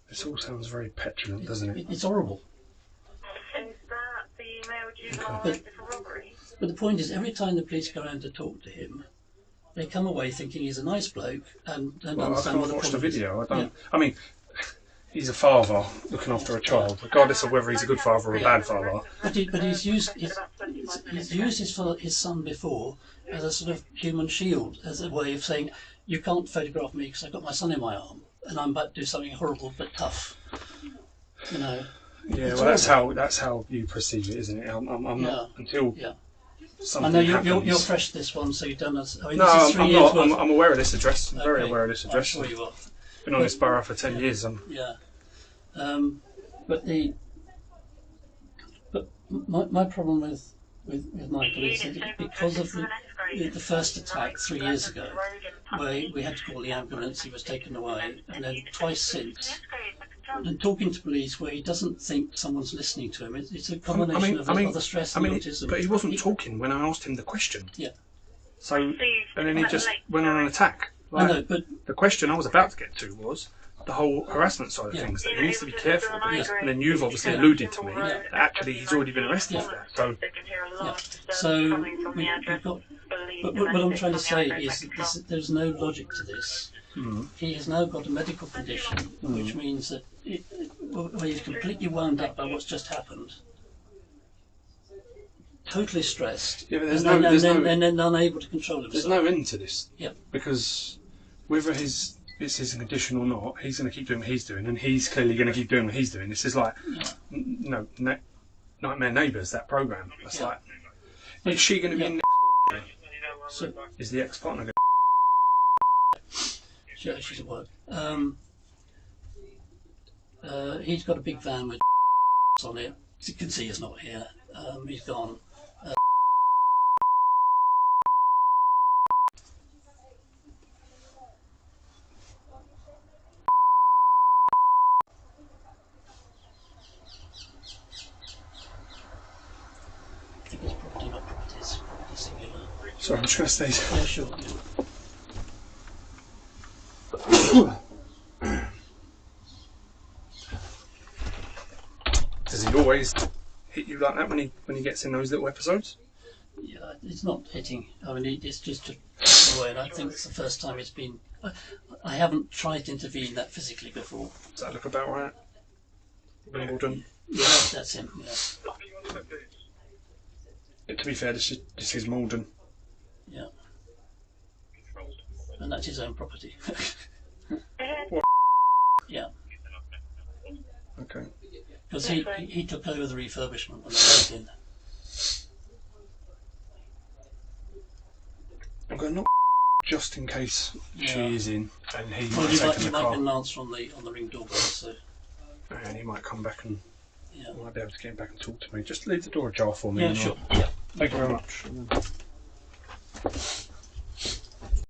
This all sounds very petulant, doesn't it? It's horrible. Is that the male juvenile arrested for robbery? But the point is, every time the police go around to talk to him, they come away thinking he's a nice bloke and I can't watch the video. I don't. I mean, he's a father looking after a child, regardless of whether he's a good father or a bad father. But he's used his son before as a sort of human shield, as a way of saying, you can't photograph me because I've got my son in my arm and I'm about to do something horrible but tough. You know. Yeah, well, that's how you perceive it, isn't it? I'm not until. Yeah. Something I know happens. you're fresh to this one, so you've done this. I mean, No, this is 3 I'm years not. worth. I'm aware of this address. I'm very Okay. aware of this address. I'm sure you are. Been on this borough for 10 years. Yeah. But my problem with Michael is that because of the first attack 3 years ago, where we had to call the ambulance, he was taken away, and then twice since, and talking to police where he doesn't think someone's listening to him. It's a combination of the stress and autism. But he wasn't talking when I asked him the question. Yeah. So, and then he just went on an attack. I know, but the question I was about to get to was the whole harassment side of things, that he needs to be careful of it. And then you've obviously alluded to me that actually he's already been arrested for that. So, so we've got. But what I'm trying to say is that there's no logic to this. He has now got a medical condition, which means that he's completely wound up by what's just happened. Totally stressed, yeah, but and then unable to control himself. There's no end to this. Yep. Because whether this is a condition or not, he's going to keep doing what he's doing, and he's clearly going to keep doing what he's doing. This is like, Nightmare Neighbours, that programme. It's like, is she going to be in next door? So, is the ex-partner going to... She's at work. He's got a big van with on it. As you can see, he's not here. He's gone. I think it's property, not properties. Property singular. Sorry, I'm just going to stay. Yeah, sure. Does he always hit you like that when he gets in those little episodes? Yeah, it's not hitting. I mean, it's just a way, and I think it's the first time it's been. I haven't tried to intervene that physically before. Does that look about right? Wimbledon. Yeah, that's him. Yeah. To be fair, this is Malden. Yeah. And that's his own property. What? Yeah. Okay. Because he took over the refurbishment when I went in. I'm going to knock just in case she is in, and he Well, might you take might in the get car. an answer on the ring doorbell, so And he might come back and yeah. I might be able to get him back and talk to me. Just leave the door ajar for me. Yeah, and sure. I'll- Yeah. Thank you very much.